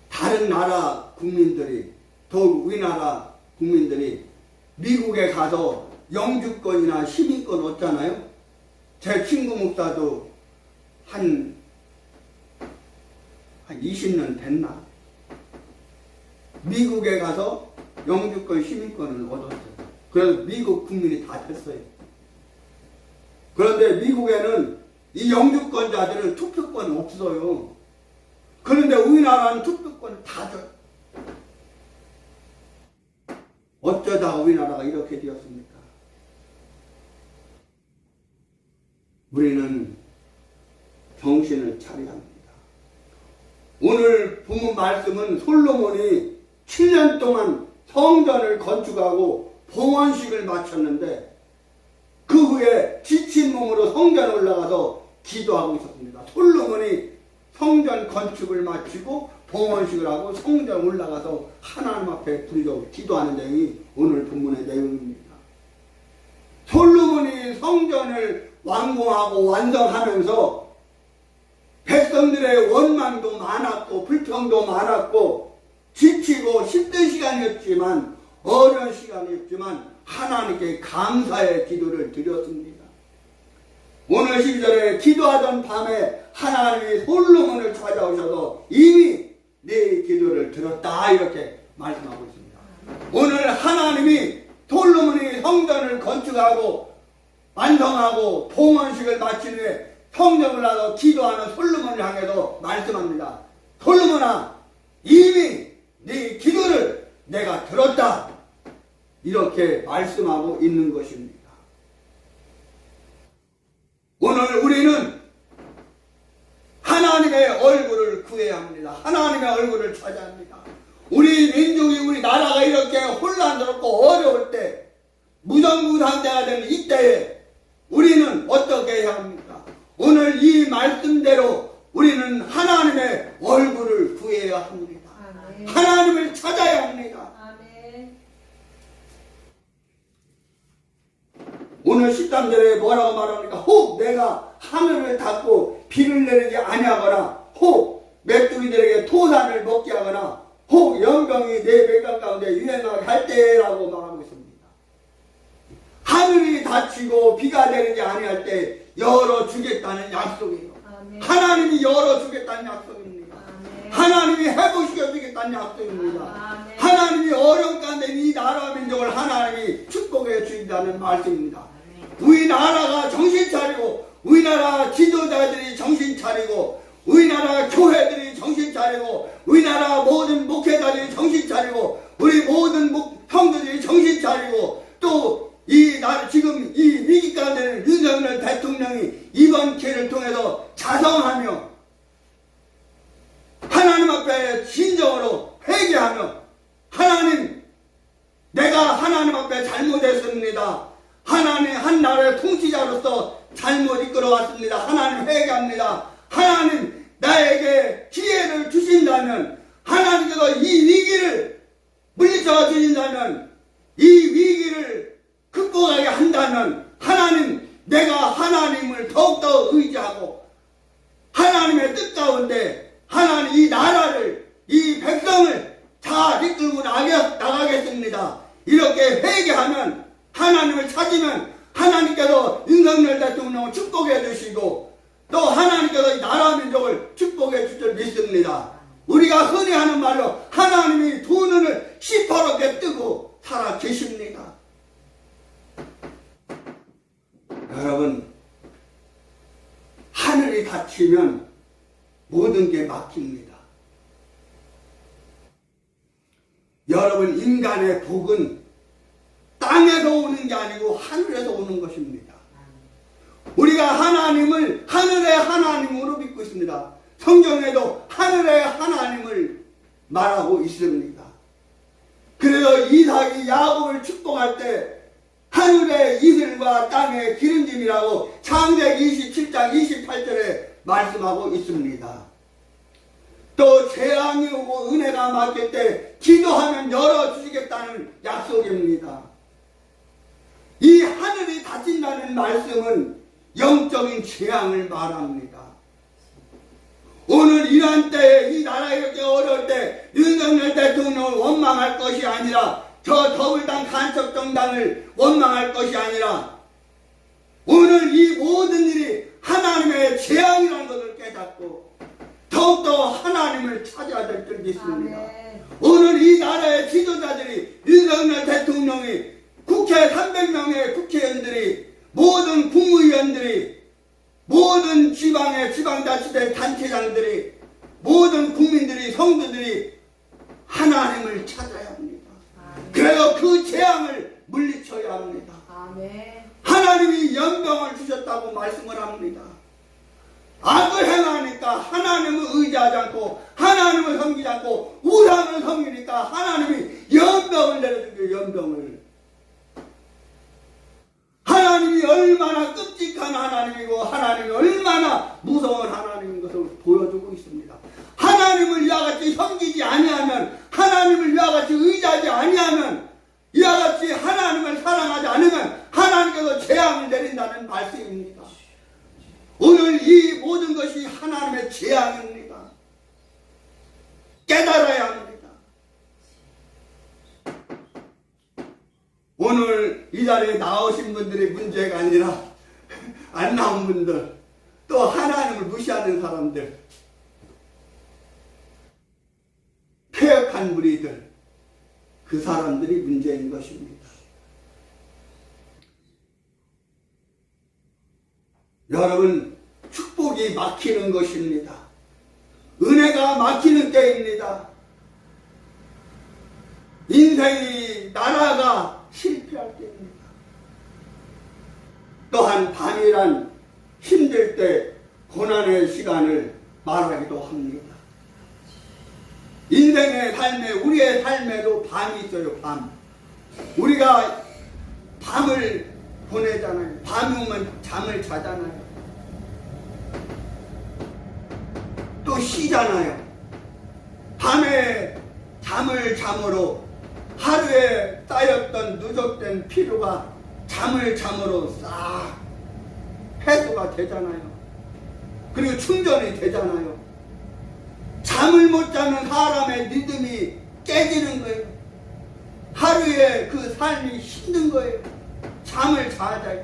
다른 나라 국민들이, 더욱 우리나라 국민들이 미국에 가서 영주권이나 시민권 얻잖아요. 제 친구 목사도 한 20년 됐나? 미국에 가서 영주권, 시민권을 얻었어요. 그래서 미국 국민이 다 됐어요. 그런데 미국에는 이 영주권자들은 투표권이 없어요. 그런데 우리나라는 투표권을 다 줘요. 어쩌다 우리나라가 이렇게 되었습니까? 우리는 정신을 차려야 합니다. 오늘 본문 말씀은 솔로몬이 7년 동안 성전을 건축하고 봉헌식을 마쳤는데 그 후에 지친 몸으로 성전에 올라가서 기도하고 있었습니다. 솔로몬이 성전 건축을 마치고 봉헌식을 하고 성전에 올라가서 하나님 앞에 부르짖고 기도하는 내용이 오늘 본문의 내용입니다. 솔로몬이 성전을 완공하고 완성하면서 백성들의 원망도 많았고 불평도 많았고 지치고 힘든 시간이었지만, 어려운 시간이었지만 하나님께 감사의 기도를 드렸습니다. 오늘 12절에 기도하던 밤에 하나님이 솔로몬을 찾아오셔서 이미 네 기도를 들었다, 이렇게 말씀하고 있습니다. 오늘 하나님이 솔로몬이 성전을 건축하고 완성하고 봉헌식을 마친 후에 성전을 나서 기도하는 솔로몬을 향해서 말씀합니다. 솔로몬아, 이미 네 기도를 내가 들었다, 이렇게 말씀하고 있는 것입니다. 오늘 우리는 하나님의 얼굴을 구해야 합니다. 하나님의 얼굴을 찾아야 합니다. 우리 민족이, 우리 나라가 이렇게 혼란스럽고 어려울 때, 무정부상태가 되는 이때에 우리는 어떻게 해야 합니까? 오늘 이 말씀대로 우리는 하나님의 얼굴을 구해야 합니다. 아멘. 하나님을 찾아야 합니다. 아멘. 오늘 13절에 뭐라고 말합니까? 혹 내가 하늘을 닫고 비를 내리지 아니하거나, 혹 메뚜기들에게 토산을 먹게 하거나, 혹 연병이 내 백성 가운데 유행하게 할 때라고 말하고 있습니다. 하늘이 닫히고 비가 내리지 아니할 때 열어주겠다는 약속이에요. 아멘. 하나님이 열어주겠다는 약속입니다. 아멘. 하나님이 회복시켜주겠다는 약속입니다. 아멘. 하나님이 어려운 가운데 이 나라 민족을 하나님이 축복해 주신다는 말씀입니다. 아멘. 우리나라가 정신 차리고, 우리나라 지도자들이 정신 차리고, 우리나라 교회들이 정신 차리고, 우리나라 모든 목회자들이 정신 차리고, 우리 모든 성도들이 정신 차리고, 또 지금 이 위기 가운데는 윤석열 대통령이 이번 기회를 통해서 자성하며 하나님 앞에 진정으로 회개하며, 하나님, 내가 하나님 앞에 잘못했습니다. 하나님, 한 나라의 통치자로서 잘못 이끌어왔습니다. 하나님 회개합니다. 하나님, 나에게 기회를 주신다면, 하나님께서 이 위기를 물리쳐 주신다면, 이 위기를 극복하게 한다면, 하나님, 내가 하나님을 더욱더 의지하고 하나님의 뜻 가운데 하나님 이 나라를, 이 백성을 잘 이끌고 나가겠습니다. 이렇게 회개하면, 하나님을 찾으면 하나님께서 윤석열 대통령을 축복해 주시고, 또 하나님께서 이 나라 민족을 축복해 줄 줄 믿습니다. 우리가 흔히 하는 말로 하나님이 두 눈을 시퍼렇게 뜨고 살아 계십니다. 여러분, 하늘이 닫히면 모든 게 막힙니다. 여러분, 인간의 복은 땅에서 오는 게 아니고 하늘에서 오는 것입니다. 우리가 하나님을 하늘의 하나님으로 믿고 있습니다. 성경에도 하늘의 하나님을 말하고 있습니다. 그래서 이삭이 야곱을 축복할 때 하늘의 이슬과 땅의 기름짐이라고 창세기 27장 28절에 말씀하고 있습니다. 또 재앙이 오고 은혜가 막힐 때 기도하면 열어주시겠다는 약속입니다. 이 하늘이 닫힌다는 말씀은 영적인 재앙을 말합니다. 오늘 이런 때에 이 나라 이렇게 어려울 때 윤석열 대통령을 원망할 것이 아니라, 저 더불당 간첩 정당을 원망할 것이 아니라, 오늘 이 모든 일이 하나님의 재앙이라는 것을 깨닫고 더욱더 하나님을 찾아야 될 줄 믿습니다. 아멘. 오늘 이 나라의 지도자들이, 윤석열 대통령이, 국회 300명의 국회의원들이, 모든 국무위원들이, 모든 지방자치대 단체장들이, 모든 국민들이, 성도들이 하나님을 찾아야 합니다. 아멘. 그래서 그 재앙을 물리쳐야 합니다. 아멘. 하나님이 연병을 주셨다고 말씀을 합니다. 악을 행하니까 하나님을 의지하지 않고 하나님을 섬기지 않고 우상을 섬기니까 하나님이 연병을 내려주고, 연병을. 하나님이 얼마나 끔찍한 하나님이고 하나님이 얼마나 무서운 하나님인 것을 보여주고 있습니다. 하나님을 이와 같이 섬기지 아니하면, 하나님을 이와 같이 의지하지 아니하면, 이와 같이 하나님을 사랑하지 않으면 하나님께서 재앙을 내린다는 말씀입니다. 오늘 이 모든 것이 하나님의 재앙입니다. 깨달아야 합니다. 오늘 이 자리에 나오신 분들이 문제가 아니라 안 나온 분들, 또 하나님을 무시하는 사람들, 폐역한 무리들, 그 사람들이 문제인 것입니다. 여러분, 축복이 막히는 것입니다. 은혜가 막히는 때입니다. 인생이, 나라가 실패할 때입니다. 또한 밤이란 힘들 때 고난의 시간을 말하기도 합니다. 인생의 삶에, 우리의 삶에도 밤이 있어요. 밤. 우리가 밤을 보내잖아요. 밤이 오면 잠을 자잖아요. 또 쉬잖아요. 밤에 잠을 잠으로 하루에 쌓였던 누적된 피로가 잠을 잠으로 싹 해소가 되잖아요. 그리고 충전이 되잖아요. 잠을 못 자는 사람의 리듬이 깨지는 거예요. 하루에 그 삶이 힘든 거예요. 잠을 자자요.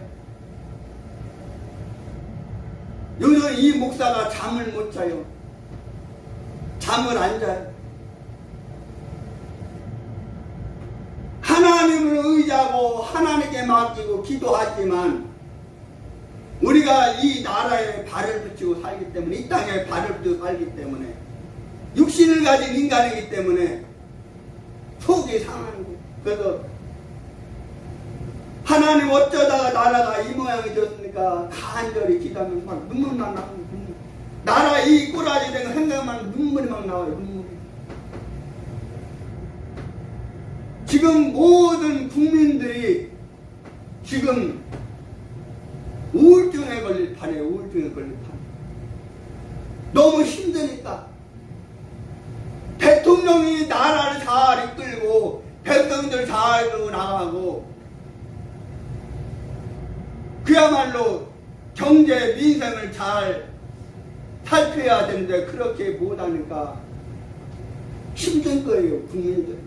요즘 이 목사가 잠을 못 자요. 잠을 안 자요. 하나님을 의지하고 하나님께 맡기고 기도하지만 우리가 이 나라에 발을 붙이고 살기 때문에, 이 땅에 발을 붙이고 살기 때문에, 육신을 가진 인간이기 때문에 속이 상하는 거예요. 그래서 하나님 어쩌다가 나라가 이 모양이 되었습니까? 간절히 기도하면서 막 눈물만 나고, 나라 이 꼬라지 된 생각만 눈물이 막 나와요. 눈물이. 지금 모든 국민들이 지금 우울증에 걸릴 판이에요. 우울증에 걸릴 판. 너무 힘드니까. 대통령이 나라를 잘 이끌고 백성들 잘 이끌고 나가고 그야말로 경제 민생을 잘 살펴야 되는데 그렇게 못하니까 힘든 거예요. 국민들.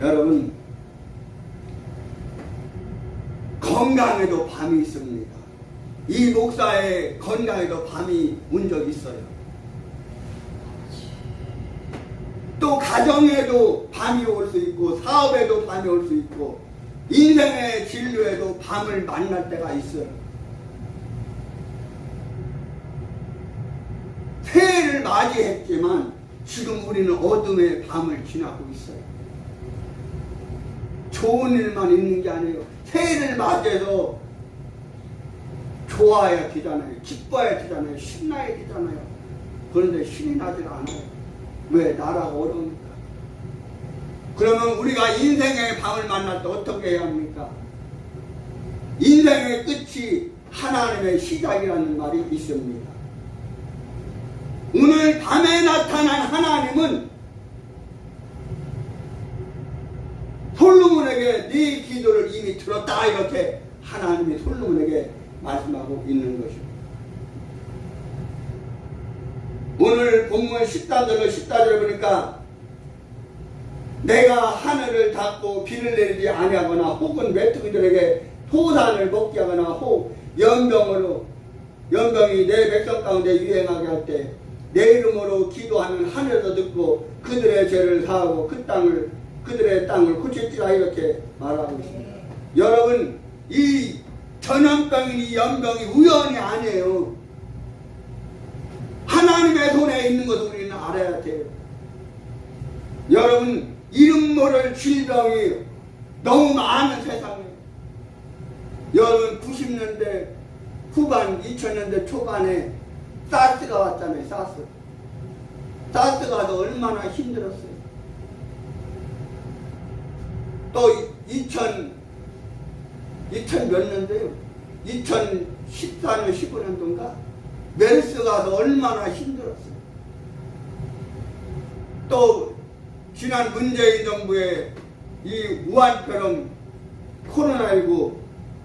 여러분, 건강에도 밤이 있습니다. 이 목사의 건강에도 밤이 온 적이 있어요. 또 가정에도 밤이 올 수 있고, 사업에도 밤이 올 수 있고, 인생의 진로에도 밤을 만날 때가 있어요. 새해를 맞이했지만 지금 우리는 어둠의 밤을 지나고 있어요. 좋은 일만 있는 게 아니에요. 새해를 맞이해서 좋아야 되잖아요. 기뻐야 되잖아요. 신나야 되잖아요. 그런데 신이 나질 않아요. 왜? 나라가 어려우니까. 그러면 우리가 인생의 밤을 만날 때 어떻게 해야 합니까? 인생의 끝이 하나님의 시작이라는 말이 있습니다. 오늘 밤에 나타난 하나님은 솔로몬에게 네 기도를 이미 들었다, 이렇게 하나님이 솔로몬에게 말씀하고 있는 것입니다. 오늘 본문 14절을 보니까 내가 하늘을 닫고 비를 내리지 아니하거나 혹은 메뚜기들에게 토산을 먹게 하거나 혹 연병이 내 백성 가운데 유행하게 할 때 내 이름으로 기도하면 하늘에서 듣고 그들의 죄를 사하고 그들의 땅을 고칠지라, 이렇게 말하고 있습니다. 여러분, 이 전염병이 연병이 우연이 아니에요. 하나님의 손에 있는 것을 우리는 알아야 돼요. 여러분, 이름 모를 질병이 너무 많은 세상에, 여러분 90년대 후반 2000년대 초반에 사스가 왔잖아요. 사스가 와서 얼마나 힘들었어요. 또 2000 몇 년도요? 2014년 15년도인가? 메르스가 와서 얼마나 힘들었어요. 또 지난 문재인 정부의 이 우한처럼 코로나19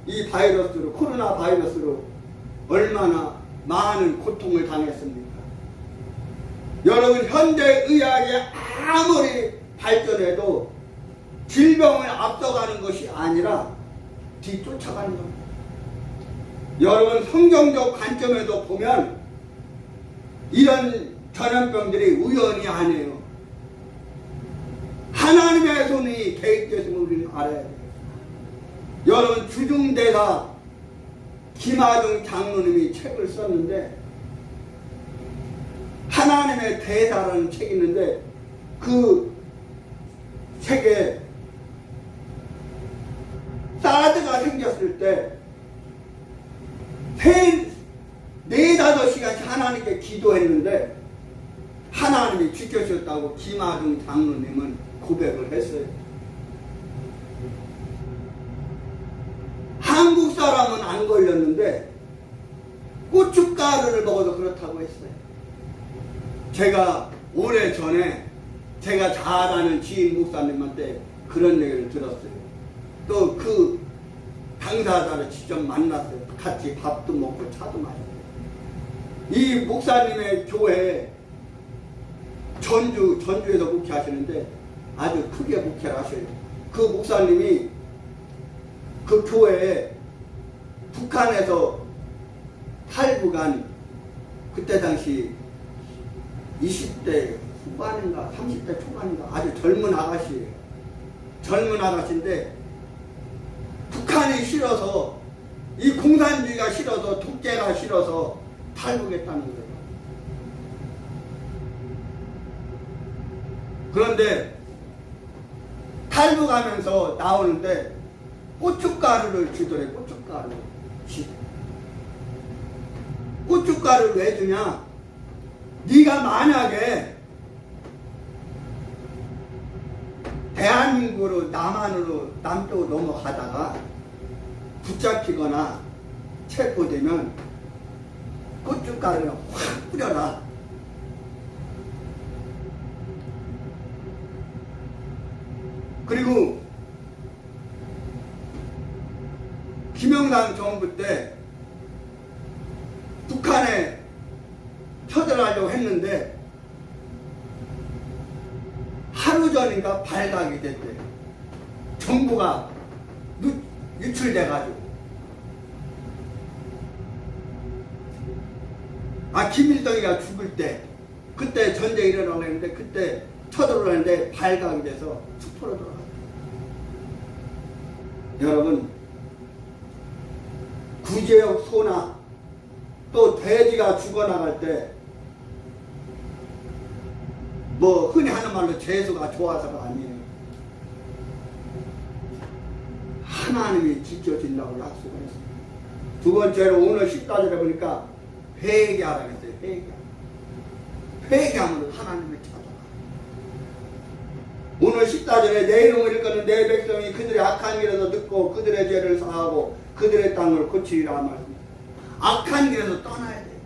이 바이러스로, 코로나 바이러스로 얼마나 많은 고통을 당했습니까? 여러분, 현대의학이 아무리 발전해도 질병을 앞서가는 것이 아니라 뒤쫓아가는 겁니다. 여러분, 성경적 관점에도 보면 이런 전염병들이 우연이 아니에요. 하나님의 손이 개입되었음을 우리는 알아야 돼요. 여러분, 주중대사 김하중 장로님이 책을 썼는데, 하나님의 대사라는 책이 있는데, 그 책에 사드가 생겼을 때 4-5시간씩 하나님께 기도했는데 하나님이 지켜주셨다고 김하중 장로님은 고백을 했어요. 한국 사람은 안 걸렸는데 고춧가루를 먹어도 그렇다고 했어요. 제가 오래전에 제가 잘 아는 지인 목사님한테 그런 얘기를 들었어요. 또 그 당사자를 직접 만났어요. 같이 밥도 먹고 차도 마셨어요. 이 목사님의 교회 전주에서 목회하시는데 아주 크게 목회를 하셔요. 그 목사님이 그 교회에 북한에서 탈북한 그때 당시 20대 후반인가 30대 초반인가 아주 젊은 아가씨예요. 젊은 아가씨인데 북한이 싫어서 이 공산주의가 싫어서 독재가 싫어서 탈북했다는 거예요. 그런데 탈북하면서 나오는데 고춧가루를 주더래. 고춧가루. 고춧가루를 왜 주냐? 네가 만약에 대한민국으로 남쪽으로 넘어가다가 붙잡히거나 체포되면 고춧가루를 확 뿌려라. 그리고 김영삼 정부 때 북한에 쳐들어가려고 했는데 하루 전인가 발각이 됐대요. 정보가 유출돼가지고. 김일성이가 죽을 때 그때 전쟁이 일어나고 했는데 그때 쳐들어오는데 발각이 돼서 수포로 돌아갔어요. 여러분, 구제역 소나 또 돼지가 죽어나갈 때 뭐 흔히 하는 말로 재수가 좋아서가 아니에요. 하나님이 지켜준다고 약속을 했어요. 두 번째로 오늘 14절에 보니까 회개하라고 했어요. 회개함으로 하나님을 찾아라. 오늘 14절에 내 이름을 일컫는 내 백성이 그들의 악한 길에서 듣고 그들의 죄를 사하고 그들의 땅을 고치리라 말씀입니다. 악한 길에서 떠나야 돼요.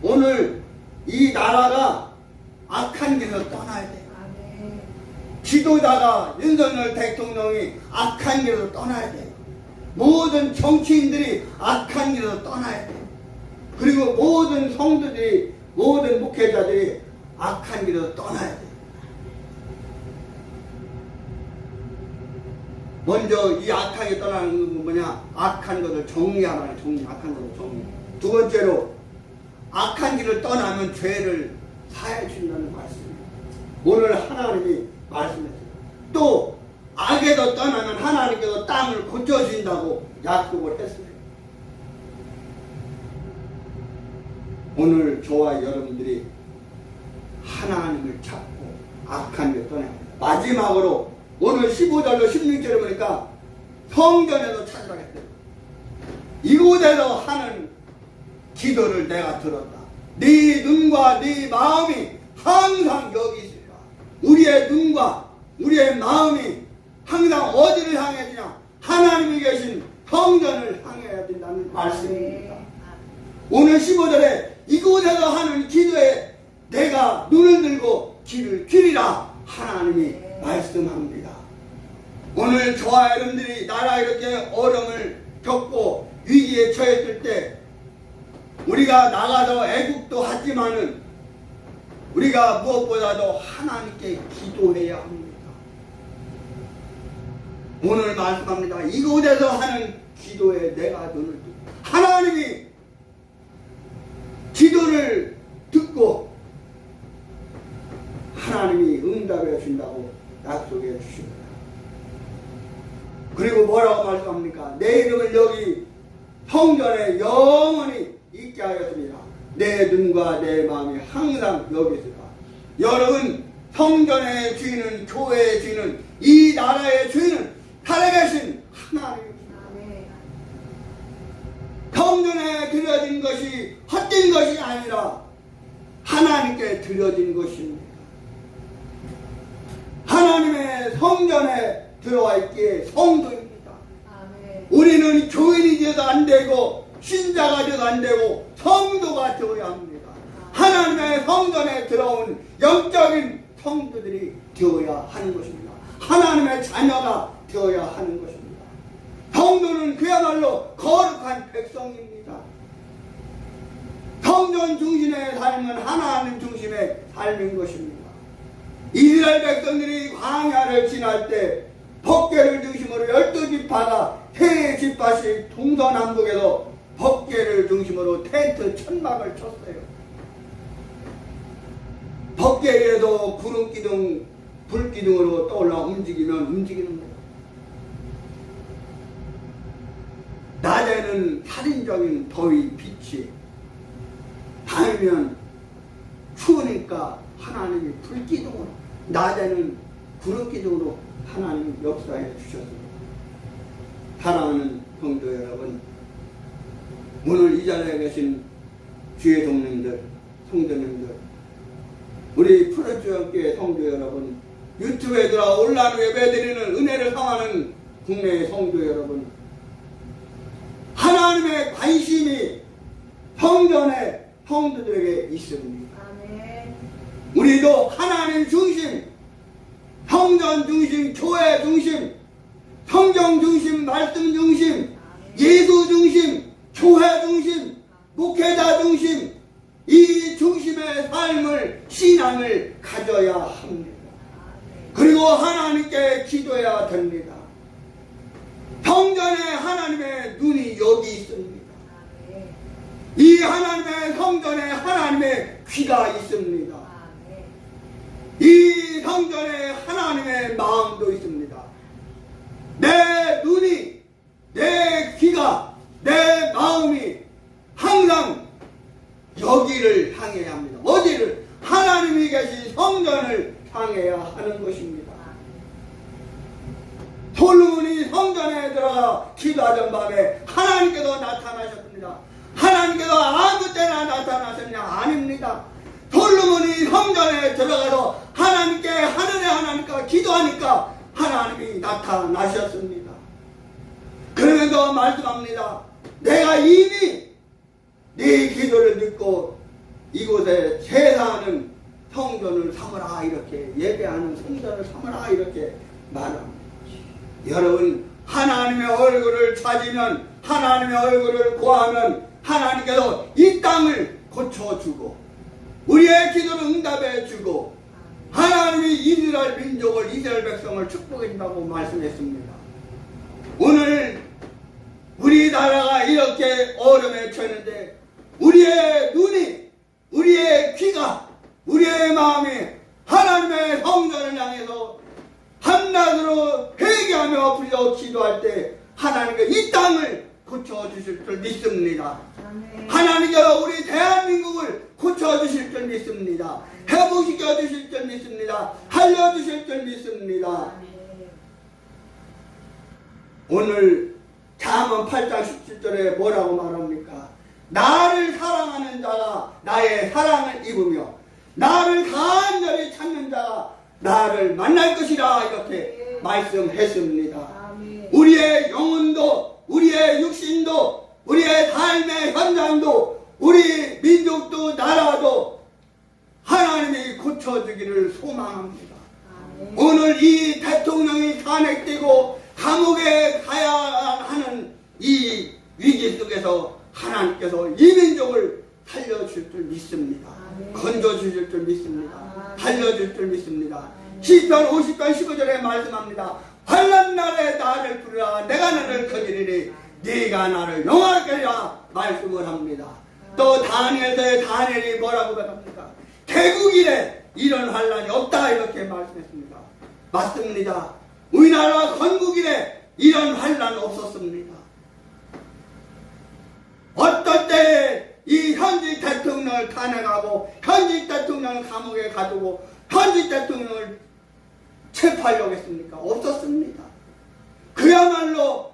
오늘 이 나라가 악한 길에서 떠나야 돼요. 지도자가 윤석열 대통령이 악한 길에서 떠나야 돼요. 모든 정치인들이 악한 길에서 떠나야 돼요. 그리고 모든 성도들이 모든 목회자들이 악한 길에서 떠나야 돼요. 먼저 이 악한 게 떠나는 건 뭐냐? 악한 것을 정리하라는 악한 것을 정리. 두 번째로 악한 길을 떠나면 죄를 사해 준다는 말씀입니다. 오늘 하나님이 말씀했어요. 또 악에서 떠나면 하나님께서 땅을 고쳐주신다고 약속을 했어요. 오늘 저와 여러분들이 하나님을 찾고 악한 길을 떠나야 합니다. 마지막으로 오늘 15절로 16절에 보니까 성전에서 찾으라 했어요. 이곳에서 하는 기도를 내가 들었다. 네 눈과 네 마음이 항상 여기 있으리라. 우리의 눈과 우리의 마음이 항상 어디를 향해지냐? 하나님이 계신 성전을 향해야 된다는 말씀입니다. 오늘 15절에 이곳에서 하는 기도에 내가 눈을 들고 귀를 기리라 하나님이 말씀합니다. 오늘 저와 여러분들이 나라 이렇게 어려움을 겪고 위기에 처했을 때 우리가 나가서 애국도 하지만은 우리가 무엇보다도 하나님께 기도해야 합니다. 오늘 말씀합니다. 이곳에서 하는 기도에 내가 눈을 뜨고 하나님이 기도를 듣고 하나님이 응답해 준다고 약속해 주십니다. 그리고 뭐라고 말씀합니까? 내 이름을 여기 성전에 영원히 있게 하였습니다. 내 눈과 내 마음이 항상 여기 있으라. 여러분, 성전의 주인은, 교회의 주인은, 이 나라의 주인은 살아계신 하나님입니다. 성전에 드려진 것이 헛된 것이 아니라 하나님께 드려진 것입니다. 하나님의 성전에 들어와 있기에 성도입니다. 우리는 교인이 되어도 안 되고 신자가 되어도 안 되고 성도가 되어야 합니다. 하나님의 성전에 들어온 영적인 성도들이 되어야 하는 것입니다. 하나님의 자녀가 되어야 하는 것입니다. 성도는 그야말로 거룩한 백성입니다. 성도 성전 중심의 삶은 하나님 중심의 삶인 것입니다. 이스라엘 백성들이 광야를 지날 때 법궤를 중심으로 12지파가 세 지파씩 동서남북에서 법궤를 중심으로 텐트 천막을 쳤어요. 법궤에도 구름기둥, 불기둥으로 떠올라 움직이면 움직이는 거예요. 낮에는 살인적인 더위, 빛이, 밤이면 추우니까 하나님이 불기둥으로, 낮에는 구름기둥으로 하나님이 역사해 주셨습니다. 사랑하는 성도 여러분, 오늘 이 자리에 계신 주의 동님들, 성도님들, 우리 푸른주연교회 성도 여러분, 유튜브에 들어 온라인 예배드리는 은혜를 삼하는 국내의 성도 여러분, 하나님의 관심이 성전의 성도들에게 있습니다. 아멘. 우리도 하나님 중심, 성전 중심, 교회 중심, 성경 중심, 말씀 중심, 예수 중심, 교회 중심, 목회자 중심, 이 중심의 삶을, 신앙을 가져야 합니다. 그리고 하나님께 기도해야 됩니다. 성전에 하나님의 눈이 여기 있습니다. 이 하나님의 성전에 하나님의 귀가 있습니다. 이 성전에 하나님의 마음도 있습니다. 내 눈이, 내 귀가, 내 마음이 항상 여기를 향해야 합니다. 어디를? 하나님이 계신 성전을 향해야 하는 것입니다. 솔로몬이 성전에 들어가 기도하던 밤에 하나님께서 나타나셨습니다. 하나님께서 아무 때나 나타나셨냐? 아닙니다. 솔로몬이 성전에 들어가서 하나님께, 하늘의 하나님과 기도하니까 하나님이 나타나셨습니다. 그러면서 말씀합니다. 내가 이미 네 기도를 듣고 이곳에 제사하는 성전을 삼으라, 이렇게 예배하는 성전을 삼으라, 이렇게 말합니다. 여러분, 하나님의 얼굴을 찾으면, 하나님의 얼굴을 구하면 하나님께서 이 땅을 고쳐주고 우리의 기도를 응답해주고 하나님이 이스라엘 민족을, 이스라엘 백성을 축복해준다고 말씀했습니다. 오늘 우리나라가 이렇게 얼음에 처했는데 우리의 눈이, 우리의 귀가, 우리의 마음이 하나님의 성전을 향해서 한낮으로 회개하며 부르짖어 기도할 때 하나님께서 이 땅을 고쳐주실 줄 믿습니다. 아멘. 하나님께서 우리 대한민국을 고쳐주실 줄 믿습니다. 회복시켜 주실 줄 믿습니다. 살려주실 줄 믿습니다. 아멘. 오늘 잠언 8장 17절에 뭐라고 말합니까? 나를 사랑하는 자가 나의 사랑을 입으며 나를 간절히 찾는 자가 나를 만날 것이라, 이렇게 말씀했습니다. 아멘. 우리의 영혼도, 우리의 육신도, 우리의 삶의 현장도, 우리 민족도 나라도 하나님이 고쳐주기를 소망합니다. 아멘. 오늘 이 대통령이 탄핵되고 감옥에 가야 하는 이 위기 속에서 하나님께서 이 민족을 살려줄 줄 믿습니다. 아멘. 건져주실 줄 믿습니다. 아멘. 살려줄 줄 믿습니다. 아멘. 시편 50편 15절에 말씀합니다. 환난 날에 나를 부르라, 내가 너를 거느리니 네가 나를 용하게 하리라 말씀을 합니다. 또 다니엘서의 다니엘이 뭐라고 말합니까? 개국일에 이런 환난이 없다, 이렇게 말씀했습니다. 맞습니다. 우리나라 건국일에 이런 환난 없었습니다. 어떤 때에 이 현직 대통령을 탄핵하고 현직 대통령을 감옥에 가두고 현직 대통령을 체포하려고 했습니까? 없었습니다. 그야말로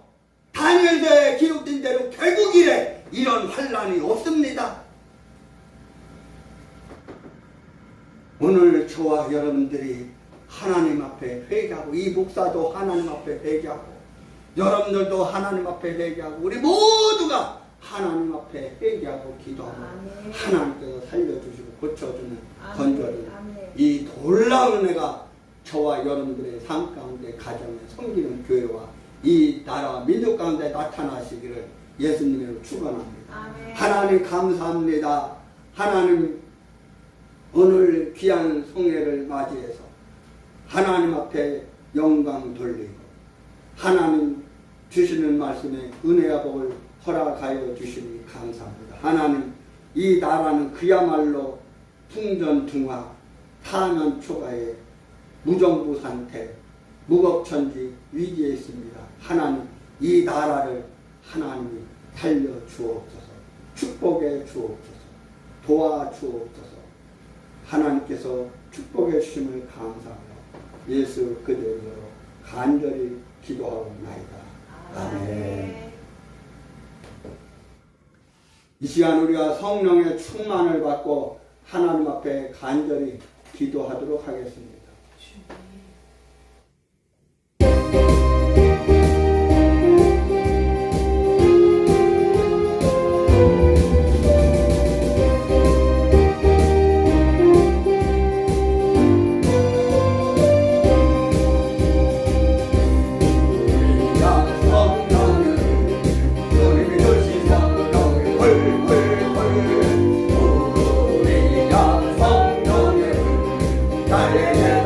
다니엘서에 기록된 대로 개국일에 이런 환난이 없습니다. 오늘 저와 여러분들이 하나님 앞에 회개하고, 이 목사도 하나님 앞에 회개하고, 여러분들도 하나님 앞에 회개하고, 우리 모두가 하나님 앞에 회개하고 기도하고 아멘. 하나님께서 살려주시고 고쳐주는, 아멘. 건져주는 아멘. 이 놀라운 은혜가 저와 여러분들의 삶 가운데, 가정에 섬기는 교회와 이 나라와 민족 가운데 나타나시기를 예수님으로 축원합니다. 아멘. 하나님 감사합니다. 하나님 오늘 귀한 성회를 맞이해서 하나님 앞에 영광 돌리고 하나님 주시는 말씀에 은혜와 복을 허락하여 주시니 감사합니다. 하나님 이 나라는 그야말로 풍전등화 타면초가에 무정부 상태 무법천지 위기에 있습니다. 하나님 이 나라를 하나님이 살려주옵소서 축복해 주옵소서 도와주옵소서 하나님께서 축복해 주심을 감사하며 예수 그대로 간절히 기도하옵나이다. 아멘. 이 시간 우리가 성령의 충만을 받고 하나님 앞에 간절히 기도하도록 하겠습니다. Yeah.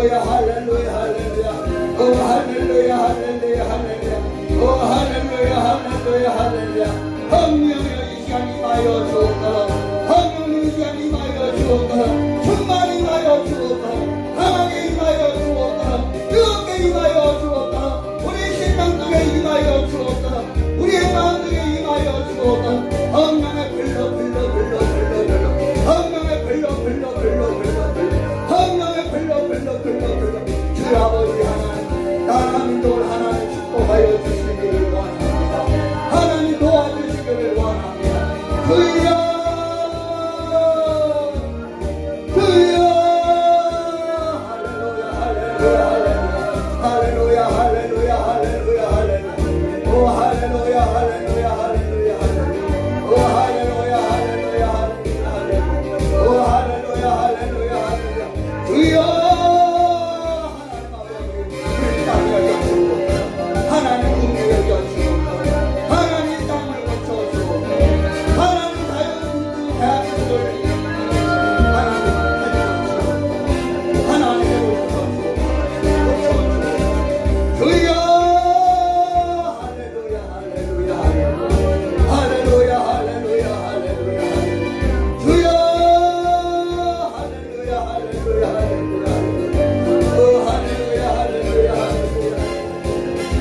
할렐루야 할렐루야 할렐루야 오 할렐루야 할렐루야 할렐루야 오 할렐루야 할렐루야 할렐루야 성령의 이 시간 임하여 주옵소서 성령의 이 시간 임하여 주옵소서 충만히 임하여 주옵소서 강하게 임하여 주옵소서 뜨겁게 임하여 주옵소서 우리 심령 속에 임하여 주옵소서 우리의 마음 속에 임하여 주옵소서 성령의 불러 불러 불러 불러 불러 성령의 불러 불러 불러 불러 불러 성령의 불러 불러 불러 불러 주 아버지 하나님 나라 민족을 하나님 축복하여 주시기를 원합니다. 하나님 도와주시기를 원합니다. 주여 주여 할렐루야 할렐루야 할렐루야 할렐루야 할렐루야 오 할렐루야 할렐루야 할렐루야 할렐루야 오 할렐루야 할렐루야 할렐루야 오 할렐루야 할렐루야 할렐루야 주여 하나님 국민을 여주옵소서 하나님 땅을 고쳐주옵소서 하나님 자유민주 대한민국을 하나님 해주옵소서 주여 할렐루야 할렐루야 할렐루야 할렐루야 할렐루야 주여 할렐루야 할렐루야 할렐루야 오 할렐루야 할렐루야 할렐루야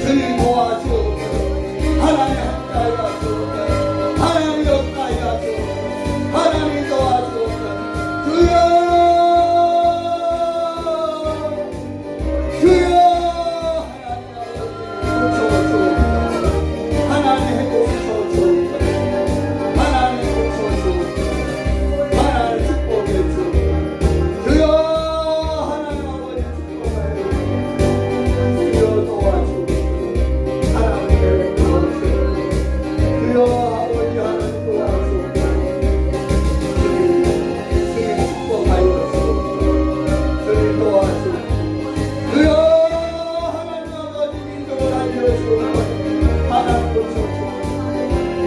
주님 도와주옵소서 하나님 함께하여 주옵소서 하나님 역사하여 주옵소서 하나님 도와주옵소서 주여 주여 하나님 해주옵소서 하나님 고쳐주옵소서 하나님 축복해 주옵소서 주여 하나님 아버지 축복하여 주여 도와주옵소서 하나님 도와주옵소서 주여 아버지 하나님 도와주옵소서 주님 축복하여 주옵소서 주님 도와주옵소서 주여 하나님 아버지 민족을 알려주옵소서 하나님 고쳐주옵소서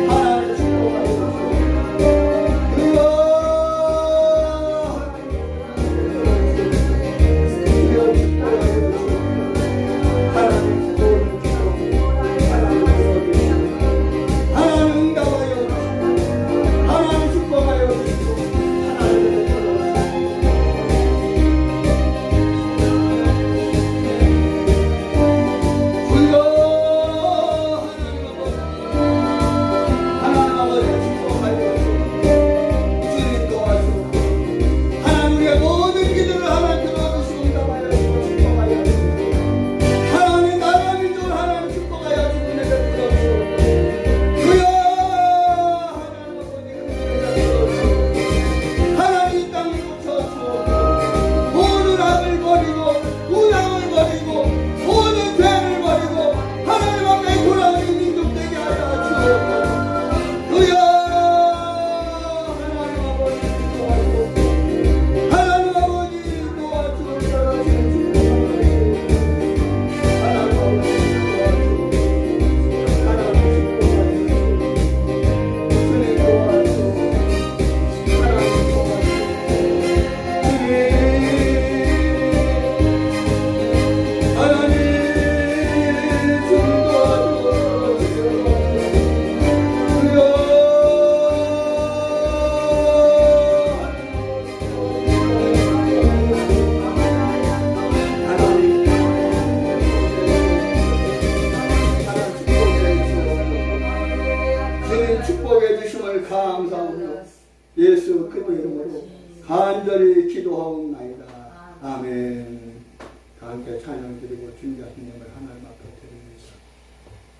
하나님 축복하여 주옵소서 주여 주여 축복하여 주옵소서 하나님 도움 주옵소서 하나님 도와주옵소서 하나님 응답하여 주옵소서 하나님 축복하여 주옵소서 하나님 주여 하나님 아버지 축복하여 주옵소서 주님 도와주옵소서 하나님 우리의 모든 기도를 하나님 들어주시고 응답하여 주시고 축복하여 주옵소서 하나님 나라 민족을 하나님 축복하여 주시고 내가 들어주옵소서 주여 하나님 아버지 내가 들어주옵소서 하나님 이 땅을 고쳐주옵소서 모든 악을 버리고 우상을 버리고 모든 죄를 버리고 하나님 앞에 돌아오는 민족 되게 하여 주옵소서 주여 하나님 아버지 도와주옵소서 하나님 아버지 도와주옵소서 하나님 아버지 도와주옵소서 하나님 축복하여 주옵소서 주님 도와주옵소서 하나님 도와주옵소서 하나님 주님 도와주옵소서 주님 축복해 주심을 감사하며 예수 그리스도의 이름으로 간절히 기도하옵나이다. 아멘. 다 함께 찬양 드리고 준비하신 님을 하나님 앞에 드립니다.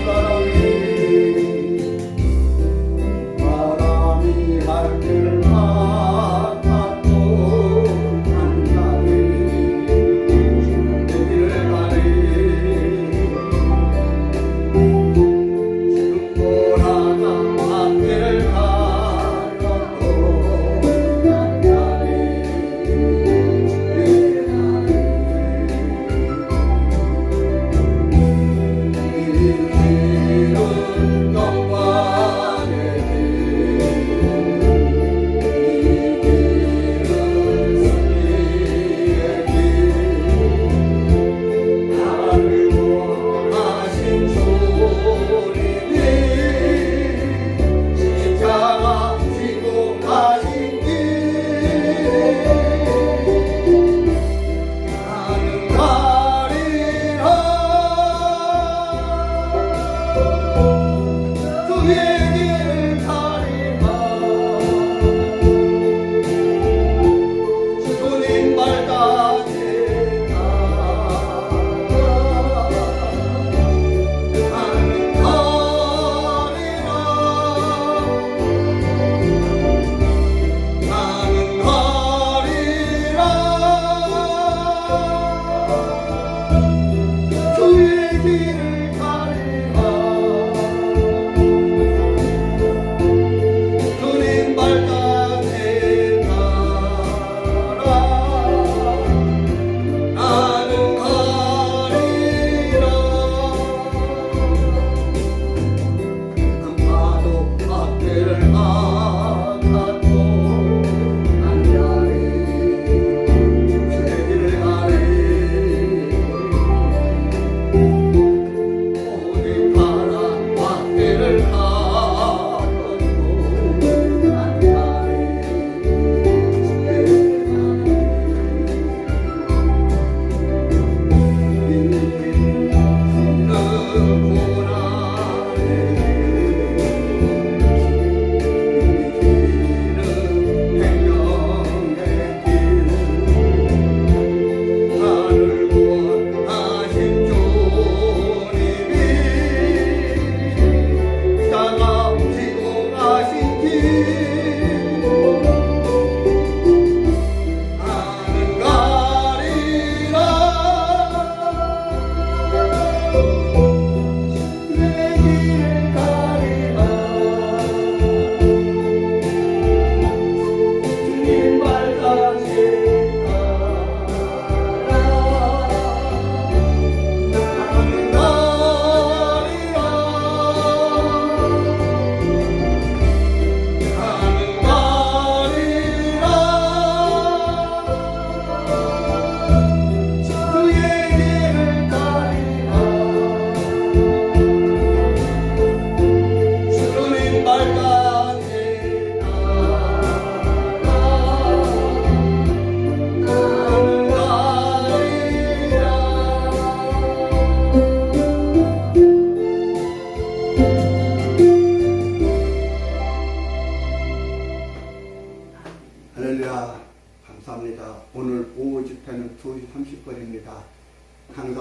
사랑해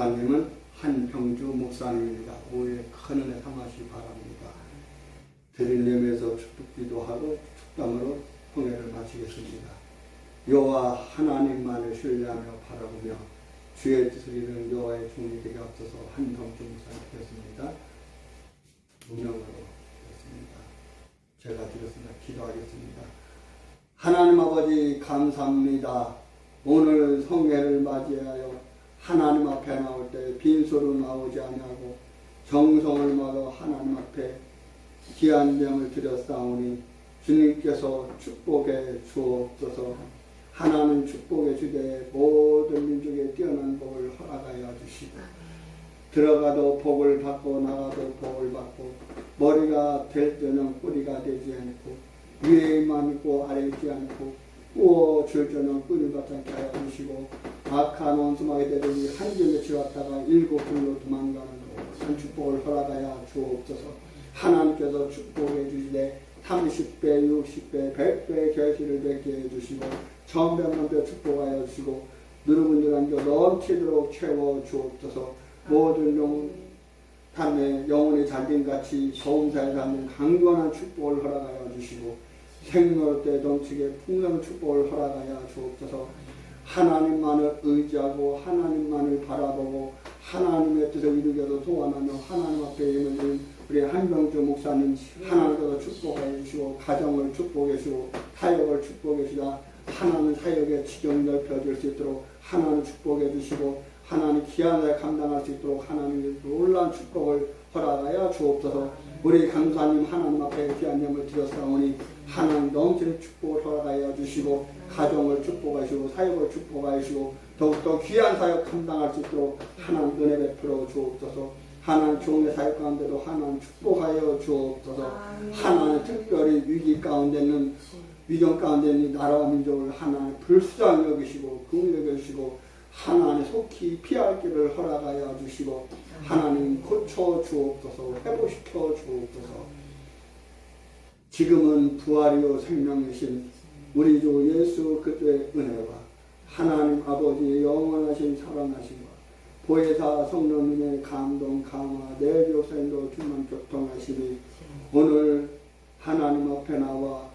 목사님은 한평주 목사님입니다. 오해 큰 은혜 삼으시기 바랍니다. 드릴렘에서 축복기도 하고 축담으로 통회를 마치겠습니다. 여호와 하나님만을 신뢰하며 바라보며 주의 뜻을 이루는 여호와의 종이 되게 앞서서 한평주 목사님 되겠습니다. 무명으로 되겠습니다. 제가 드렸습니다. 기도하겠습니다. 하나님 아버지 감사합니다. 오늘 성회를 맞이하여 하나님 앞에 나올 때 빈소로 나오지 아니하고 정성을 모아 하나님 앞에 귀한 명을 드렸사오니 주님께서 축복해 주옵소서. 하나님 축복해 주되 모든 민족에 뛰어난 복을 허락하여 주시고 들어가도 복을 받고 나가도 복을 받고 머리가 될 때는 뿌리가 되지 않고 위에만 있고 아래에 있지 않고 줄 때는 꿀을 받지 않게 하여 주시고 악한 원수마에 되더니 한 길에 지었다가 7길로 도망가는 산 축복을 허락하여 주옵소서. 하나님께서 축복해 주시되 30배, 60배, 100배의 결실을 맺게 해주시고 천배만배 축복하여 주시고 누르분들한 겨 넘치도록 채워 주옵소서. 모든 삶의 영혼의 잘됨같이 저음사에 담는 강건한 축복을 허락하여 주시고 생로를 때 넘치게 풍성한 축복을 허락하여 주옵소서. 하나님만을 의지하고 하나님만을 바라보고 하나님의 뜻을 이루게도 소원하며 하나님 앞에 있는 우리 한병주 목사님 하나님께서 축복해 주시고 가정을 축복해 주시고 사역을 축복해 주시다. 하나님 사역의 지경 넓혀줄 수 있도록 하나님 축복해 주시고 하나님 귀한 일 감당할 수 있도록 하나님의 놀라운 축복을 허락하여 주옵소서. 우리 강사님 하나님 앞에 귀한 영을 드렸사오니 하나님 넘치는 축복을 허락하여 주시고 가정을 축복하시고 사역을 축복하시고 더욱더 귀한 사역 감당할 수 있도록 하나님 은혜 베풀어 주옵소서. 하나님 종의 사역 가운데도 하나님 축복하여 주옵소서. 하나님 특별히 위기 가운데는 위경 가운데 있는 나라와 민족을 하나님 불쌍히 여기시고 긍휼히 여기시고 하나님 속히 피할 길을 허락하여 주시고 하나님 고쳐 주옵소서. 회복시켜 주옵소서. 지금은 부활이요 생명이신 우리 주 예수 그리스도의 은혜와 하나님 아버지의 영원하신 사랑하심과 보혜사 성령님의 감동 강화 내 역사인도 충만 교통하시니 오늘 하나님 앞에 나와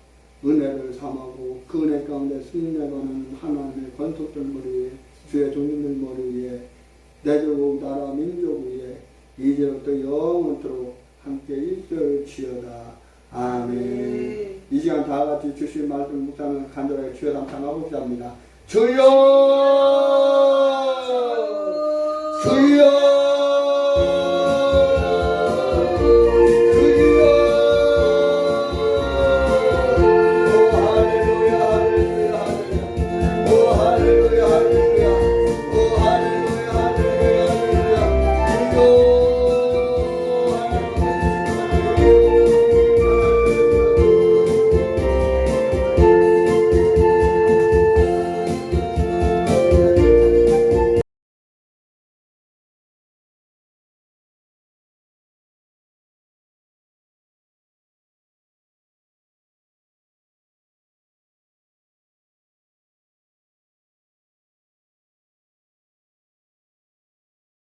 은혜를 삼하고 그 은혜 가운데 승리하는 하나님의 권속들 머리 위에 주의 종님들 머리 위에 내조국 나라 민족 위에 이제부터 영원토록 함께 있을지어다. 아멘. 이 시간 다 같이 주신 말씀 묵상을 간절하게 주여 감상하고자 합니다. 주여 주여